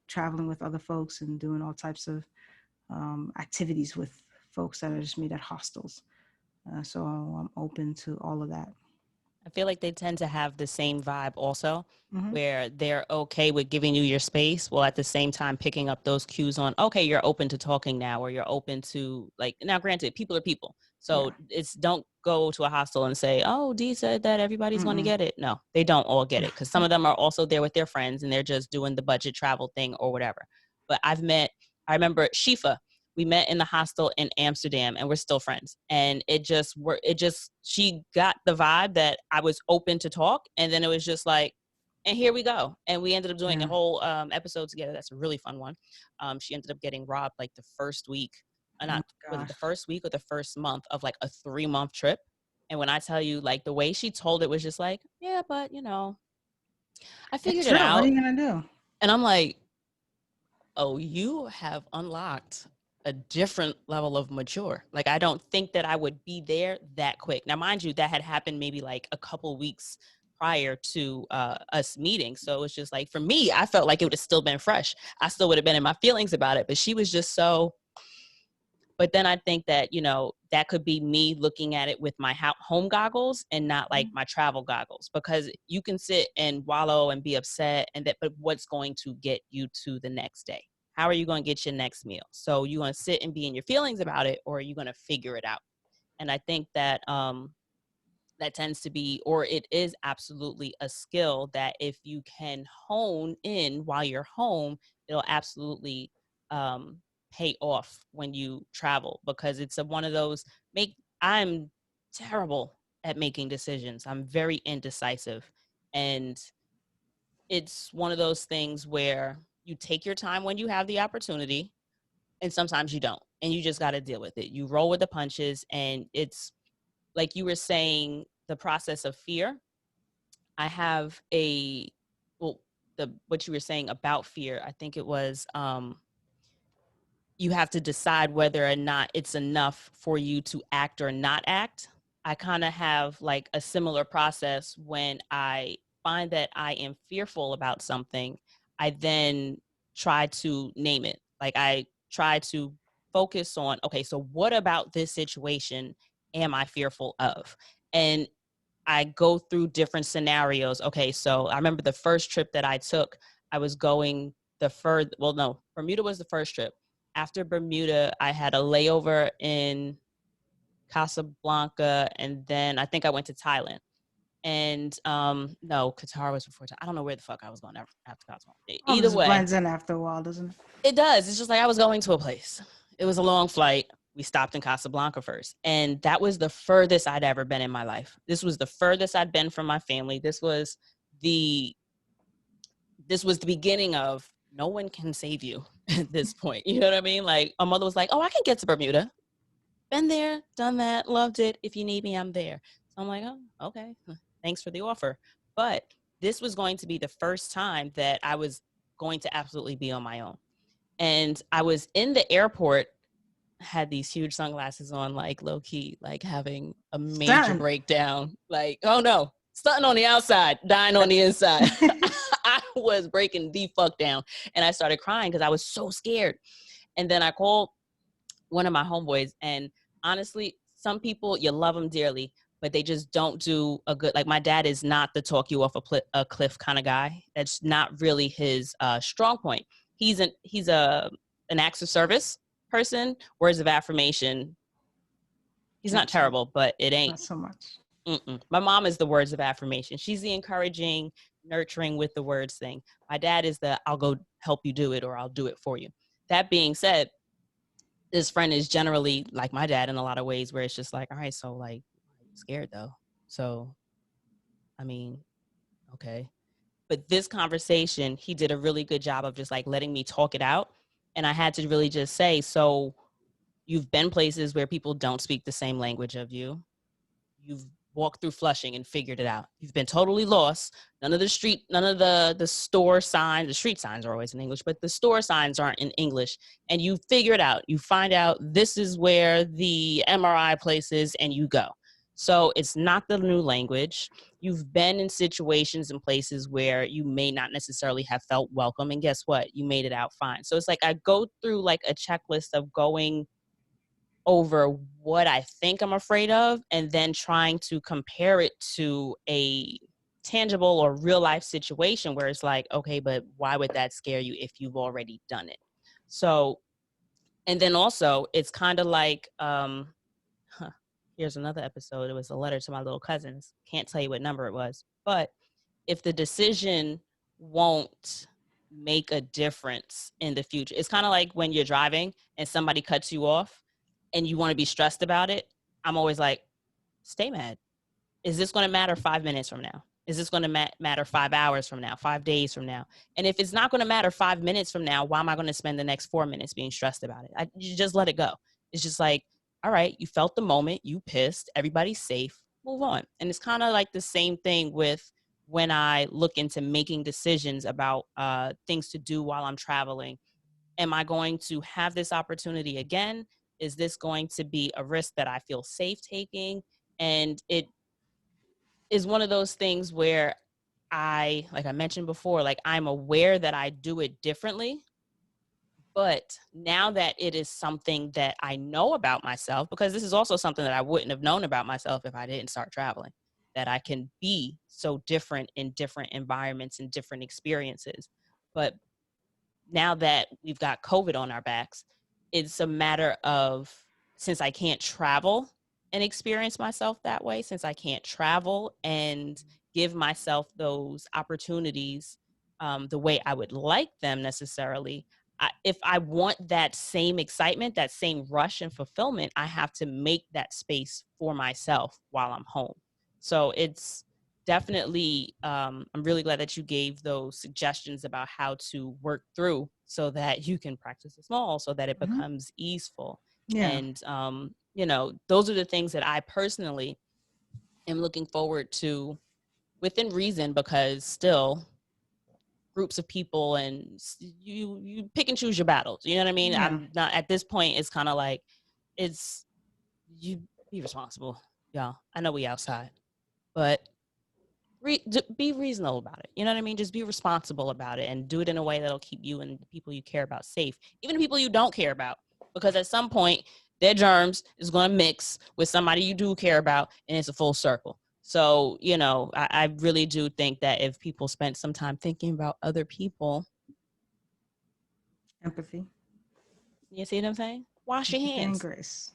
B: Traveling with other folks and doing all types of activities with folks that I just meet at hostels. So I'm open to all of that.
A: I feel like they tend to have the same vibe also,
B: Mm-hmm.
A: where they're okay with giving you your space while at the same time picking up those cues on, okay, you're open to talking now, or you're open to, like, now granted, people are people.
B: Yeah.
A: So it's, don't go to a hostel and say, oh, Dee said that everybody's going to
B: Mm-mm.
A: get it. No, they don't all get it, because some of them are also there with their friends and they're just doing the budget travel thing or whatever. But I remember Shifa, we met in the hostel in Amsterdam and we're still friends. And she got the vibe that I was open to talk. And then it was just like, and here we go. And we ended up doing a
B: Yeah.
A: whole episode together. That's a really fun one. She ended up getting robbed like the first week,
B: Oh my
A: not, was it
B: gosh.
A: the first week or the first month of like a 3-month trip? And when I tell you, like, the way she told it was just like, yeah, but I
B: It's
A: figured it
B: true. What are
A: out.
B: you gonna do?
A: And I'm like, oh, you have unlocked a different level of mature. Like, I don't think that I would be there that quick. Now, mind you, that had happened maybe like a couple weeks prior to us meeting. So it's just like, for me, I felt like it would have still been fresh. I still would have been in my feelings about it, but she was just so. But then I think that, that could be me looking at it with my home goggles and not like my travel goggles, because you can sit and wallow and be upset, but what's going to get you to the next day? How are you going to get your next meal? So you going to sit and be in your feelings about it, or are you going to figure it out? And I think that that tends to be, or it is absolutely a skill that if you can hone in while you're home, it'll absolutely pay off when you travel, because it's one of those I'm terrible at making decisions. I'm very indecisive. And it's one of those things where you take your time when you have the opportunity, and sometimes you don't. And you just got to deal with it. You roll with the punches. And it's like you were saying, the process of fear. I have what you were saying about fear, I think it was, you have to decide whether or not it's enough for you to act or not act. I kind of have like a similar process. When I find that I am fearful about something, I then try to name it. Like, I try to focus on, okay, so what about this situation am I fearful of? And I go through different scenarios. Okay, so I remember the first trip that I took, I was going Bermuda was the first trip. After Bermuda, I had a layover in Casablanca, and then I think I went to Thailand. And no, Qatar was before. I don't know where the fuck I was going after Casablanca.
B: All
A: Either
B: this
A: way,
B: blends in after a while, doesn't it?
A: it does. It's just like I was going to a place. It was a long flight. We stopped in Casablanca first. And that was the furthest I'd ever been in my life. This was the furthest I'd been from my family. The this was the beginning of, no one can save you at this point. You know what I mean? Like, my mother was like, oh, I can get to Bermuda. Been there, done that, loved it. If you need me, I'm there. So I'm like, oh, okay. Thanks for the offer. But this was going to be the first time that I was going to absolutely be on my own. And I was in the airport, had these huge sunglasses on, like low key, like having a major
B: Stunting.
A: breakdown. Like, oh no, stunting on the outside, dying on the inside. I was breaking the fuck down. And I started crying because I was so scared. And then I called one of my homeboys. And honestly, some people, you love them dearly, but they just don't do a good, like, my dad is not the talk you off a cliff kind of guy. That's not really his strong point. He's an acts of service. person, words of affirmation, he's not terrible, but it ain't.
B: Not so much.
A: My mom is the words of affirmation. She's the encouraging, nurturing with the words thing. My dad is the I'll go help you do it or I'll do it for you. That being said, this friend is generally like my dad in a lot of ways where it's just like, all right, so like, I'm scared though. So, I mean, okay. But this conversation, he did a really good job of just like letting me talk it out. And I had to really just say, so you've been places where people don't speak the same language of you. You've walked through Flushing and figured it out. You've been totally lost. None of the store signs, the street signs are always in English, but the store signs aren't in English. And you figure it out. You find out this is where the MRI place is and you go. So it's not the new language. You've been in situations and places where you may not necessarily have felt welcome. And guess what? You made it out fine. So it's like I go through like a checklist of going over what I think I'm afraid of and then trying to compare it to a tangible or real life situation where it's like, okay, but why would that scare you if you've already done it? So, and then also it's kind of like, here's another episode. It was a letter to my little cousins. Can't tell you what number it was, but if the decision won't make a difference in the future, it's kind of like when you're driving and somebody cuts you off and you want to be stressed about it. I'm always like, stay mad. Is this going to matter 5 minutes from now? Is this going to matter 5 hours from now, 5 days from now? And if it's not going to matter 5 minutes from now, why am I going to spend the next 4 minutes being stressed about it? You just let it go. It's just like, all right, you felt the moment, you pissed, everybody's safe, move on. And it's kind of like the same thing with when I look into making decisions about things to do while I'm traveling. Am I going to have this opportunity again? Is this going to be a risk that I feel safe taking? And it is one of those things where like I mentioned before, like I'm aware that I do it differently. But now that it is something that I know about myself, because this is also something that I wouldn't have known about myself if I didn't start traveling, that I can be so different in different environments and different experiences. But now that we've got COVID on our backs, it's a matter of, since I can't travel and experience myself that way, since I can't travel and give myself those opportunities the way I would like them necessarily, if I want that same excitement, that same rush and fulfillment, I have to make that space for myself while I'm home. So it's definitely, I'm really glad that you gave those suggestions about how to work through so that you can practice it small so that it becomes easeful.
B: Yeah.
A: And, those are the things that I personally am looking forward to within reason, because still groups of people and you pick and choose your battles. You know what I mean?
B: Yeah.
A: I'm not at this point. It's kind of like, it's, you be responsible. Y'all, I know we outside, but be reasonable about it. You know what I mean? Just be responsible about it and do it in a way that'll keep you and the people you care about safe, even the people you don't care about, because at some point their germs is going to mix with somebody you do care about and it's a full circle. So, I really do think that if people spent some time thinking about other people.
B: Empathy.
A: You see what I'm saying? Wash your hands.
B: And grace.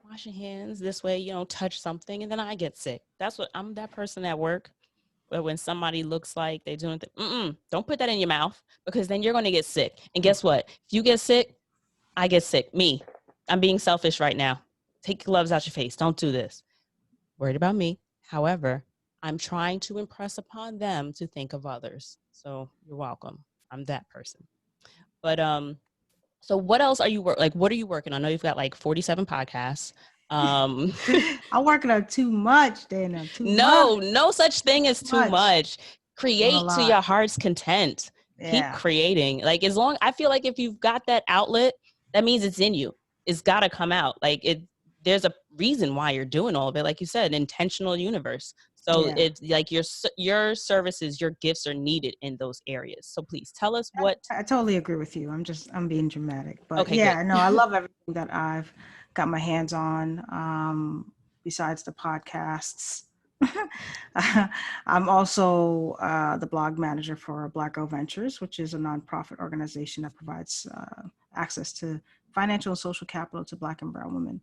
A: Wash your hands. This way you don't touch something and then I get sick. I'm that person at work where when somebody looks like they're doing don't put that in your mouth, because then you're going to get sick. And guess what? If you get sick, I get sick. I'm being selfish right now. Take your gloves out your face. Don't do this. Worried about me. However, I'm trying to impress upon them to think of others. So you're welcome. I'm that person. But so what else are you what are you working on? I know you've got like 47 podcasts.
B: I'm working on too much, Dana.
A: No such thing as too much. Create to your heart's content. Yeah. Keep creating. Like, I feel like if you've got that outlet, that means it's in you. It's got to come out. Like, there's a reason why you're doing all of it. Like you said, an intentional universe. So it's like your services, your gifts are needed in those areas. So please tell us what.
B: I totally agree with you. I'm being dramatic, but
A: okay,
B: yeah, no, I love everything that I've got my hands on. Besides the podcasts, I'm also the blog manager for Black Girl Ventures, which is a nonprofit organization that provides access to financial and social capital to Black and brown women.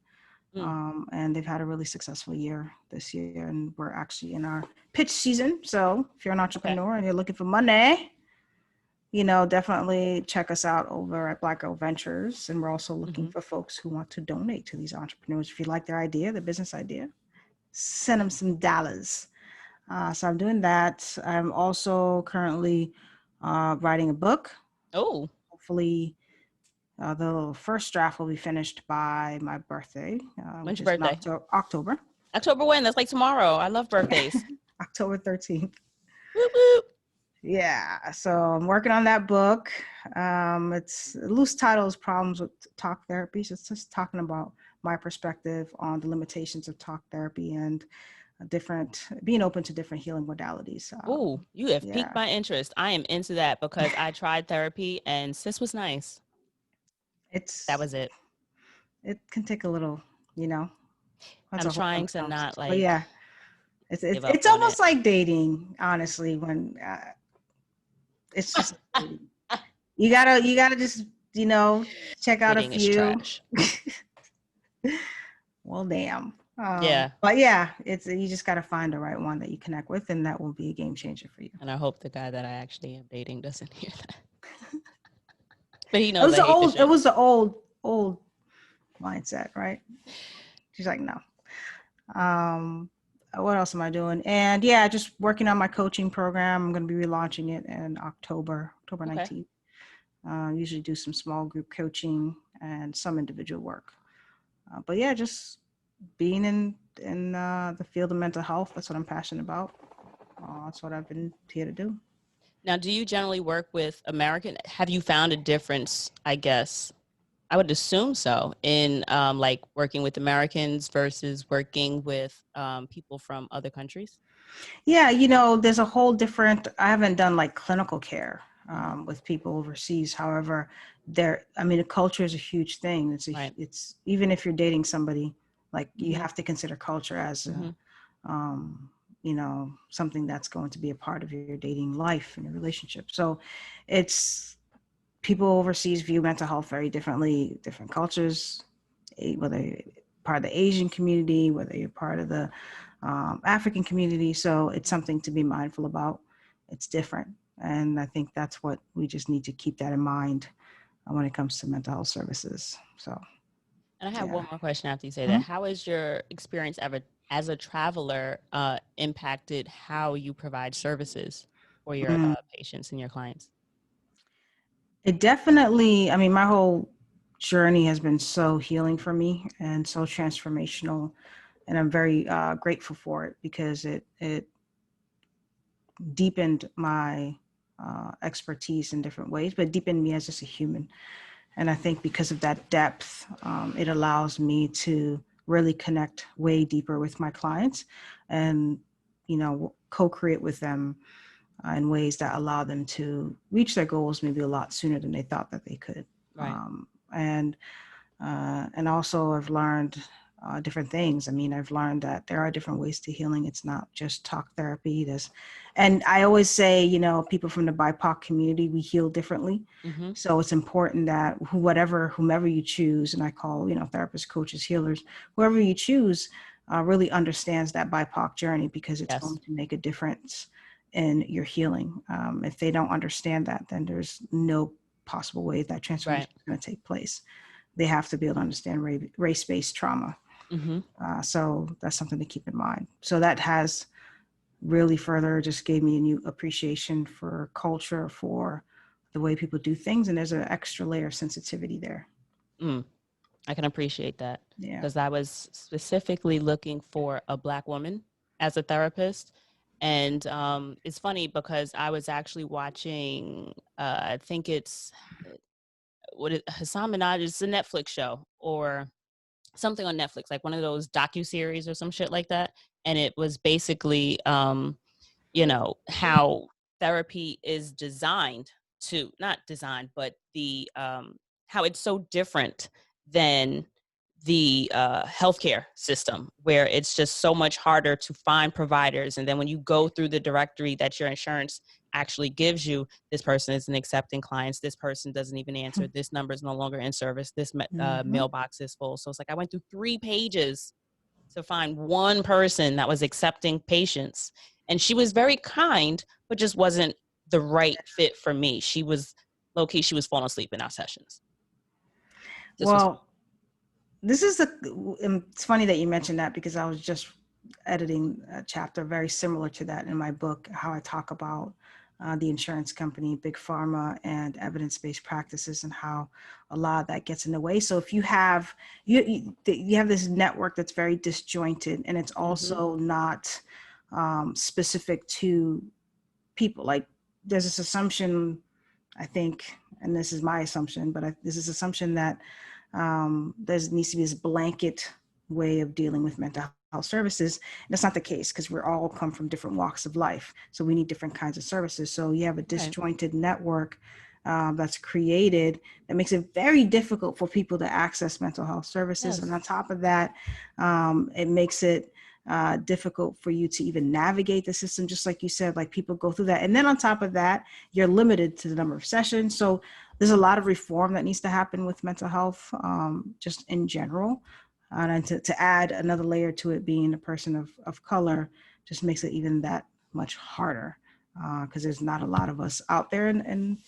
B: And they've had a really successful year this year, and we're actually in our pitch season. So if you're an entrepreneur and you're looking for money, definitely check us out over at Black Girl Ventures. And we're also looking for folks who want to donate to these entrepreneurs. If you like their idea, their business idea, send them some dollars. So I'm doing that. I'm also currently writing a book.
A: Oh,
B: hopefully the first draft will be finished by my birthday,
A: when's
B: which
A: your
B: is
A: birthday?
B: October.
A: October when? That's like tomorrow. I love birthdays.
B: October 13th.
A: Whoop, whoop.
B: Yeah, so I'm working on that book. It's loose title is Problems with Talk Therapy. So it's just talking about my perspective on the limitations of talk therapy and being open to different healing modalities.
A: Ooh, you have piqued my interest. I am into that because I tried therapy and sis was nice. That was it.
B: It can take a little,
A: I'm trying to not
B: but yeah, it's almost like dating, honestly, when it's just you gotta just check out
A: dating
B: a few.
A: Is trash.
B: Well, damn.
A: Yeah.
B: But yeah, you just gotta find the right one that you connect with, and that will be a game changer for you.
A: And I hope the guy that I actually am dating doesn't hear that. But he knows
B: it was the old mindset, right? She's like, no. What else am I doing? And yeah, just working on my coaching program. I'm going to be relaunching it in October 19th. Usually do some small group coaching and some individual work. But yeah, just being in the field of mental health. That's what I'm passionate about. That's what I've been here to do.
A: Now, do you generally work with have you found a difference, I guess, I would assume so, in like working with Americans versus working with people from other countries?
B: Yeah, there's a whole different, I haven't done like clinical care with people overseas. However, the culture is a huge thing. It's even if you're dating somebody, like you have to consider culture as something that's going to be a part of your dating life and your relationship. So it's people overseas view mental health very differently, different cultures, whether you're part of the Asian community, whether you're part of the African community. So it's something to be mindful about. It's different. And I think that's what we just need to keep that in mind when it comes to mental health services. So.
A: And I have one more question after you say that. How has your experience ever as a traveler impacted how you provide services for your patients and your clients?
B: It definitely, my whole journey has been so healing for me and so transformational. And I'm very grateful for it because it deepened my expertise in different ways, but deepened me as just a human. And I think because of that depth, it allows me to really connect way deeper with my clients and, co-create with them in ways that allow them to reach their goals maybe a lot sooner than they thought that they could.
A: Right.
B: And also I've learned different things. I've learned that there are different ways to healing. It's not just talk therapy. And I always say, people from the BIPOC community, we heal differently. So it's important that whomever you choose, and I call, therapists, coaches, healers, whoever you choose, really understands that BIPOC journey because it's going to make a difference in your healing. If they don't understand that, then there's no possible way that transformation is going to take place. They have to be able to understand race-based trauma. So that's something to keep in mind. So that has really further just gave me a new appreciation for culture, for the way people do things. And there's an extra layer of sensitivity there.
A: I can appreciate that because I was specifically looking for a Black woman as a therapist. And it's funny because I was actually watching, I think it's Hassan Minaj, it's a Netflix show or something on Netflix, like one of those docuseries or some shit like that. And it was basically, how therapy is designed to, not designed, but the, how it's so different than the healthcare system, where it's just so much harder to find providers. And then when you go through the directory that your insurance actually gives you, this person isn't accepting clients, this person doesn't even answer, this number is no longer in service, this mailbox is full. So it's like I went through 3 pages to find one person that was accepting patients, and she was very kind, but just wasn't the right fit for me. She was low-key, she was falling asleep in our sessions.
B: Well, it's funny that you mentioned that, because I was just editing a chapter very similar to that in my book, how I talk about the insurance company, big pharma, and evidence-based practices, and how a lot of that gets in the way. So if you have this network that's very disjointed, and it's also not specific to people. Like, there's this assumption, I think, and this is my assumption, but this is assumption that there needs to be this blanket way of dealing with mental health services. And that's not the case, because we all come from different walks of life. So we need different kinds of services. So you have a disjointed network that's created that makes it very difficult for people to access mental health services. Yes. And on top of that, it makes it difficult for you to even navigate the system, just like you said, like people go through that. And then on top of that, you're limited to the number of sessions. So there's a lot of reform that needs to happen with mental health, just in general. And to add another layer to it, being a person of color, just makes it even that much harder, because there's not a lot of us out there in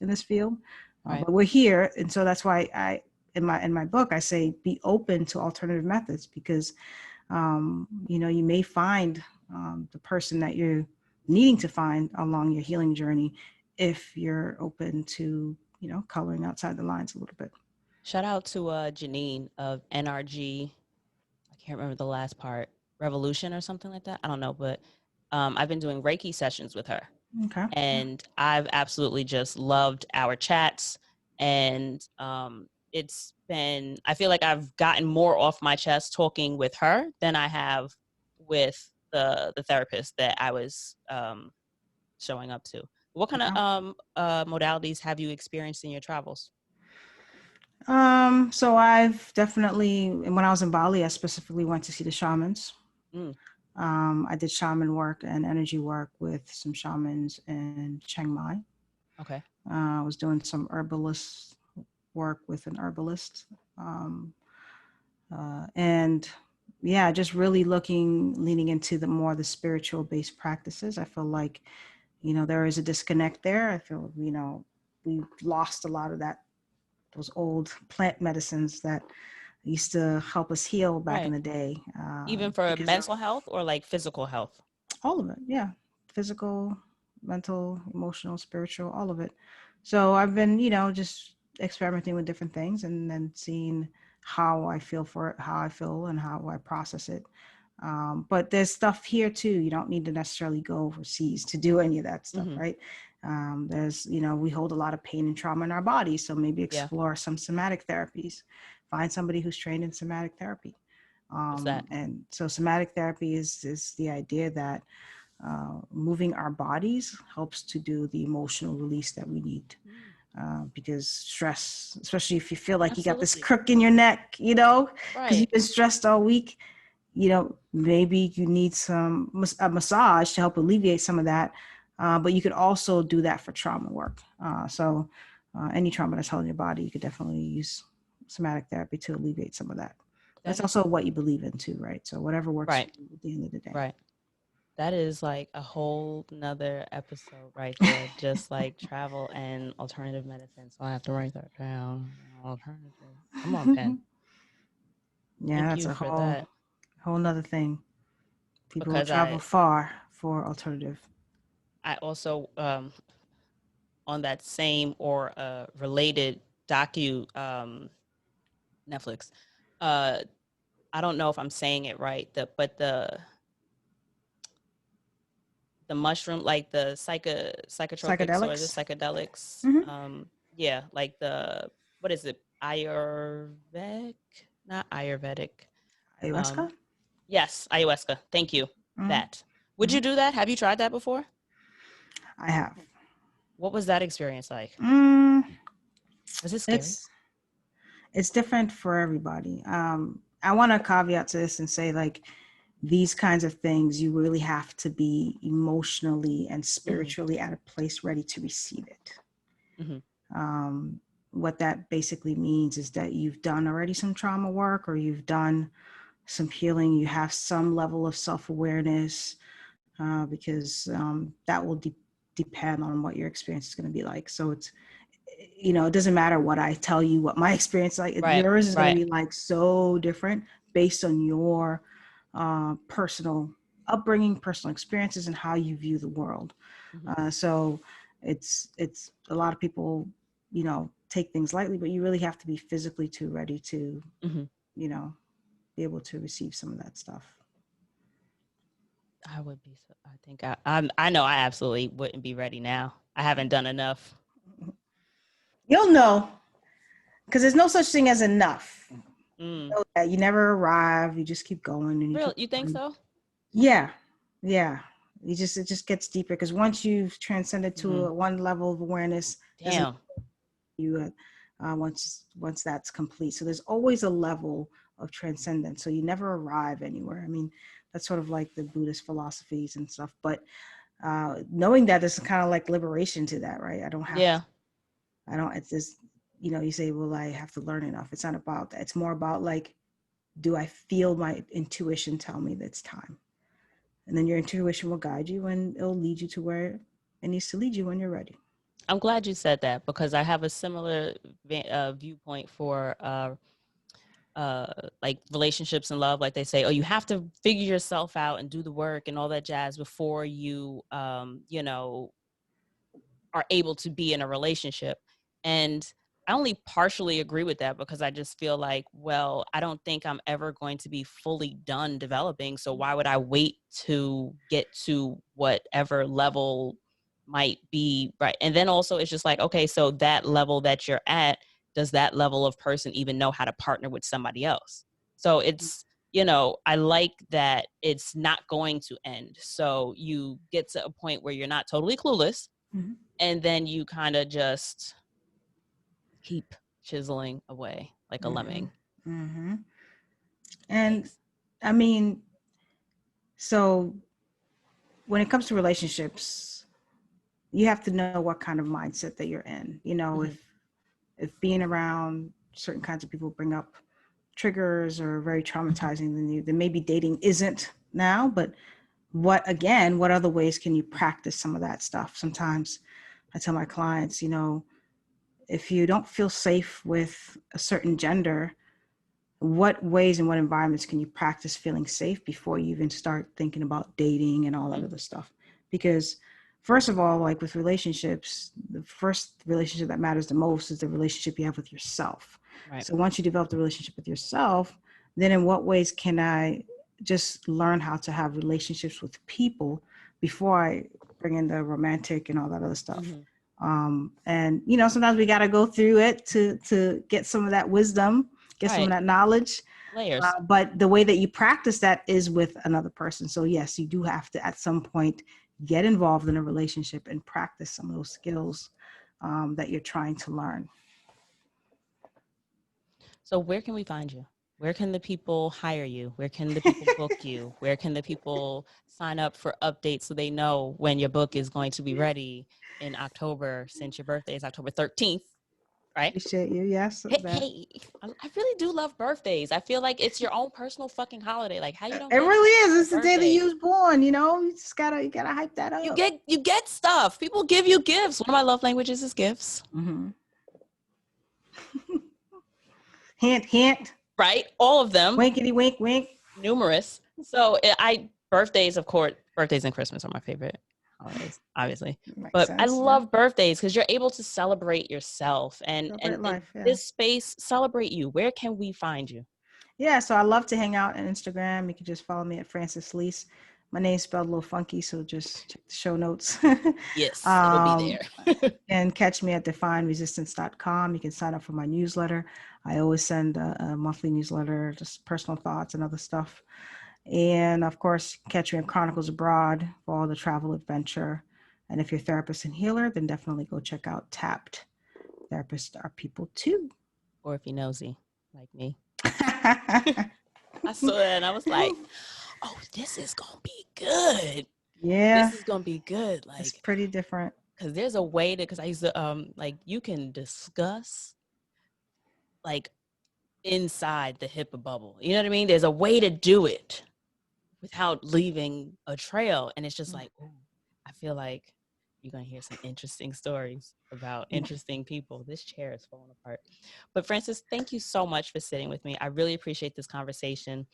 B: this field. But we're here. And so that's why in my book, I say, be open to alternative methods, because you may find the person that you're needing to find along your healing journey, if you're open to, coloring outside the lines a little bit.
A: Shout out to Janine of NRG. I can't remember the last part, Revolution or something like that. I don't know, but I've been doing Reiki sessions with her.
B: Okay.
A: And I've absolutely just loved our chats. And I feel like I've gotten more off my chest talking with her than I have with the therapist that I was showing up to. What kind of modalities have you experienced in your travels?
B: So I've definitely, when I was in Bali, I specifically went to see the shamans. I did shaman work and energy work with some shamans in Chiang Mai.
A: Okay.
B: I was doing some herbalist work with an herbalist. And yeah, just really leaning into the spiritual based practices. I feel like, there is a disconnect there. I feel, we've lost a lot of those old plant medicines that used to help us heal back in the day.
A: Even for mental health or like physical health?
B: All of it. Yeah. Physical, mental, emotional, spiritual, all of it. So I've been, just experimenting with different things, and then seeing how I feel for it, how I feel, and how I process it. But there's stuff here too. You don't need to necessarily go overseas to do any of that stuff, right? There's, we hold a lot of pain and trauma in our body. So maybe explore some somatic therapies. Find somebody who's trained in somatic therapy.
A: What's that?
B: And so somatic therapy is the idea that moving our bodies helps to do the emotional release that we need. Because stress, especially if you feel like you got this crook in your neck, because you've been stressed all week, maybe you need a massage to help alleviate some of that. But you could also do that for trauma work. So any trauma that's held in your body, you could definitely use somatic therapy to alleviate some of that. That's also what you believe in too, right? So whatever works for you at the end of the day.
A: Right. That is like a whole nother episode right there, just like travel and alternative medicine. So I have to write that down. Alternative. Come on, pen.
B: Yeah, that's a whole nother thing. People will travel far for alternative.
A: I also, on that same or related docu Netflix, I don't know if I'm saying it right, but the mushroom, like the psychotropics or the psychedelics. Yeah, like what is it? Ayurvedic? Not Ayurvedic.
B: Ayahuasca?
A: Yes, ayahuasca. Thank you. That. Would you do that? Have you tried that before?
B: I have.
A: What was that experience like? Was it scary?
B: It's different for everybody. I want to caveat to this and say, like, these kinds of things, you really have to be emotionally and spiritually at a place ready to receive it. What that basically means is that you've done already some trauma work, or you've done some healing, you have some level of self-awareness, because that will depend on what your experience is going to be like. So it's, you know, it doesn't matter what I tell you, what my experience is like.
A: Right.
B: Yours is
A: Right.
B: going to be like so different based on your personal upbringing, personal experiences, and how you view the world. So it's a lot of people, you know, take things lightly, but you really have to be physically too ready to, you know, be able to receive some of that stuff.
A: I would be. I think I know I absolutely wouldn't be ready now. I haven't done enough.
B: You'll know, because there's no such thing as enough.
A: Mm.
B: You know that you never arrive. You just keep going. And
A: Real? You think
B: going.
A: so?
B: Yeah, yeah. It just gets deeper, because once you've transcended to one level of awareness,
A: Damn.
B: You once that's complete. So there's always a level of transcendence. So you never arrive anywhere. I mean, that's sort of like the Buddhist philosophies and stuff. But knowing that, there's kind of like liberation to that, right? I don't have.
A: Yeah.
B: It's just, you know, you say, well, I have to learn enough. It's not about that. It's more about like, do I feel my intuition tell me that it's time? And then your intuition will guide you, and it'll lead you to where it needs to lead you when you're ready.
A: I'm glad you said that, because I have a similar viewpoint for like relationships and love. Like they say, oh, you have to figure yourself out and do the work and all that jazz before you, you know, are able to be in a relationship. And I only partially agree with that, because I just feel like, well, I don't think I'm ever going to be fully done developing. So why would I wait to get to whatever level might be right? And then also it's just like, okay, so that level that you're at, does that level of person even know how to partner with somebody else? So it's, you know, I like that it's not going to end. So you get to a point where you're not totally clueless. And then you kind of just keep chiseling away like a lemming.
B: And
A: Thanks.
B: I mean, so when it comes to relationships, you have to know what kind of mindset that you're in. You know, if being around certain kinds of people bring up triggers or very traumatizing, then maybe dating isn't now. But what other ways can you practice some of that stuff? Sometimes I tell my clients, you know, if you don't feel safe with a certain gender, what ways and what environments can you practice feeling safe before you even start thinking about dating and all that other stuff? Because first of all, like with relationships, the first relationship that matters the most is the relationship you have with yourself. Right. So once you develop the relationship with yourself, then in what ways can I just learn how to have relationships with people before I bring in the romantic and all that other stuff? And you know, sometimes we got to go through it to get some of that wisdom, get some of that knowledge.
A: Layers.
B: But the way that you practice that is with another person. So yes, you do have to at some point get involved in a relationship and practice some of those skills that you're trying to learn.
A: So where can we find you? Where can the people hire you? Where can the people book you? Where can the people sign up for updates so they know when your book is going to be ready in October, since your birthday is October 13th? Right?
B: Appreciate you. Yes.
A: Hey, I really do love birthdays. I feel like it's your own personal fucking holiday. Like, how you don't?
B: It really is. It's the
A: birthday?
B: day that you was born. You know, you just gotta hype that up.
A: You get stuff. People give you gifts. One of my love languages is gifts.
B: Hint, hint.
A: Right, all of them.
B: Winkety wink, wink.
A: Numerous. So birthdays, of course, birthdays and Christmas are my favorite holidays, obviously. But I love birthdays because you're able to celebrate yourself and life, this space, celebrate you. Where can we find you?
B: Yeah, so I love to hang out on Instagram. You can just follow me at Frantzces Lease. My name's spelled a little funky, so just check the show notes.
A: Yes, it'll be there.
B: And catch me at defyingresistance.com. You can sign up for my newsletter. I always send a monthly newsletter, just personal thoughts and other stuff. And of course, catch me in Chronicles Abroad for all the travel adventure. And if you're a therapist and healer, then definitely go check out Tapped. Therapists are people too.
A: Or if you're nosy, like me. I saw that and I was like, oh, this is gonna be good.
B: Yeah,
A: This is gonna be good.
B: it's
A: Like,
B: pretty different.
A: because there's a way to, because I used to like, you can discuss like inside the HIPAA bubble. You know what I mean? There's a way to do it without leaving a trail. And it's just like, ooh, I feel like you're going to hear some interesting stories about interesting people. This chair is falling apart. But Frantzces, thank you so much for sitting with me. I really appreciate this conversation.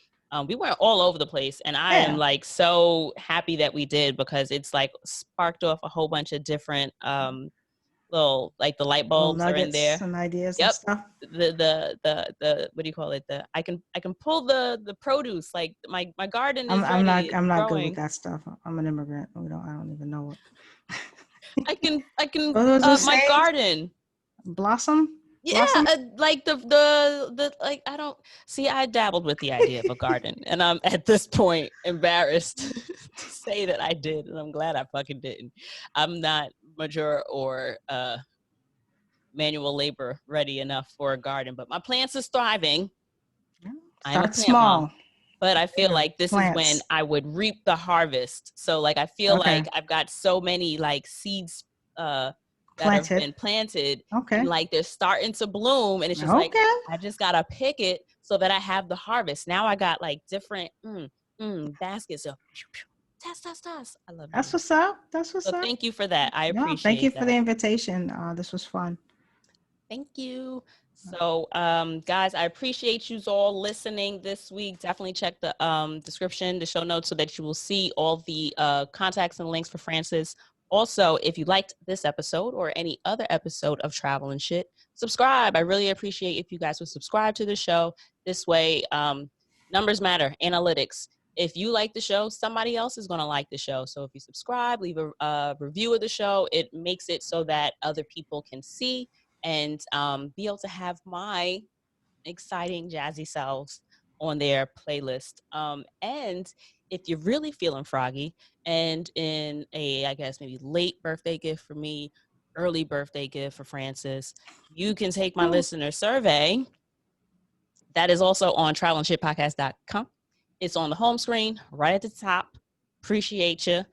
A: We went all over the place, and I am
B: Yeah,
A: like so happy that we did, because it's like sparked off a whole bunch of different little, like the light
B: little
A: bulbs are in
B: nuggets
A: there.
B: and ideas and
A: Yep.
B: stuff.
A: The what do you call it? I can pull the produce. Like my garden is ready. It's
B: I'm not good with
A: growing.
B: that stuff. I'm an immigrant. I don't even know what.
A: I can
B: What was it
A: my
B: saying?
A: garden.
B: Blossom?
A: Yeah,
B: Blossom?
A: like the like, I don't see. I dabbled with the idea of a garden, and I'm at this point embarrassed to say that I did, and I'm glad I fucking didn't. I'm not mature or manual labor ready enough for a garden, but my plants is thriving. I am a
B: Start
A: plant mom,
B: small.
A: but I feel
B: Yeah,
A: like this is when
B: plants.
A: I would reap the harvest. So like, I feel
B: Okay.
A: like I've got so many like seeds that have
B: Planted.
A: been planted, and
B: Okay.
A: like they're starting to bloom, and it's just like,
B: Okay.
A: I just gotta pick it so that I have the harvest. Now I got like different baskets of test. I love
B: That's
A: doing that.
B: what's up. That's what's
A: So
B: up.
A: thank you for that. I
B: No, thank you
A: appreciate
B: for the
A: that.
B: invitation. This was fun.
A: Thank you. So, guys, I appreciate you all listening this week. Definitely check the description, the show notes, so that you will see all the contacts and links for Frantzces. Also, if you liked this episode or any other episode of Travel and Shit, subscribe. I really appreciate if you guys would subscribe to the show. This way, numbers matter, analytics. If you like the show, somebody else is going to like the show. So if you subscribe, leave a review of the show, it makes it so that other people can see and be able to have my exciting jazzy selves on their playlist. And if you're really feeling froggy, and in a, I guess, maybe late birthday gift for me, early birthday gift for Frantzces, you can take my
B: Ooh,
A: listener survey. That is also on travelandshitpodcast.com. It's on the home screen right at the top. Appreciate you.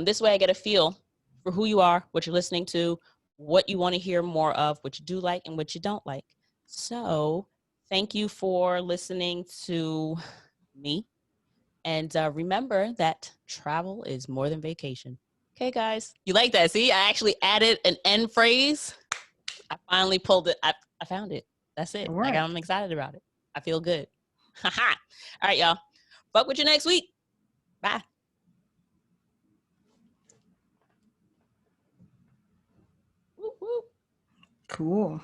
A: This way I get a feel for who you are, what you're listening to, what you want to hear more of, what you do like and what you don't like. So thank you for listening to me. And remember that travel is more than vacation. Okay, guys. You like that? See, I actually added an end phrase. I finally pulled it. I found it. That's
B: it
A: it. Like,
B: worked.
A: I'm excited about it. I feel good. Haha. All right, y'all. Fuck with you next week. Bye. Woo, woo.
B: Cool.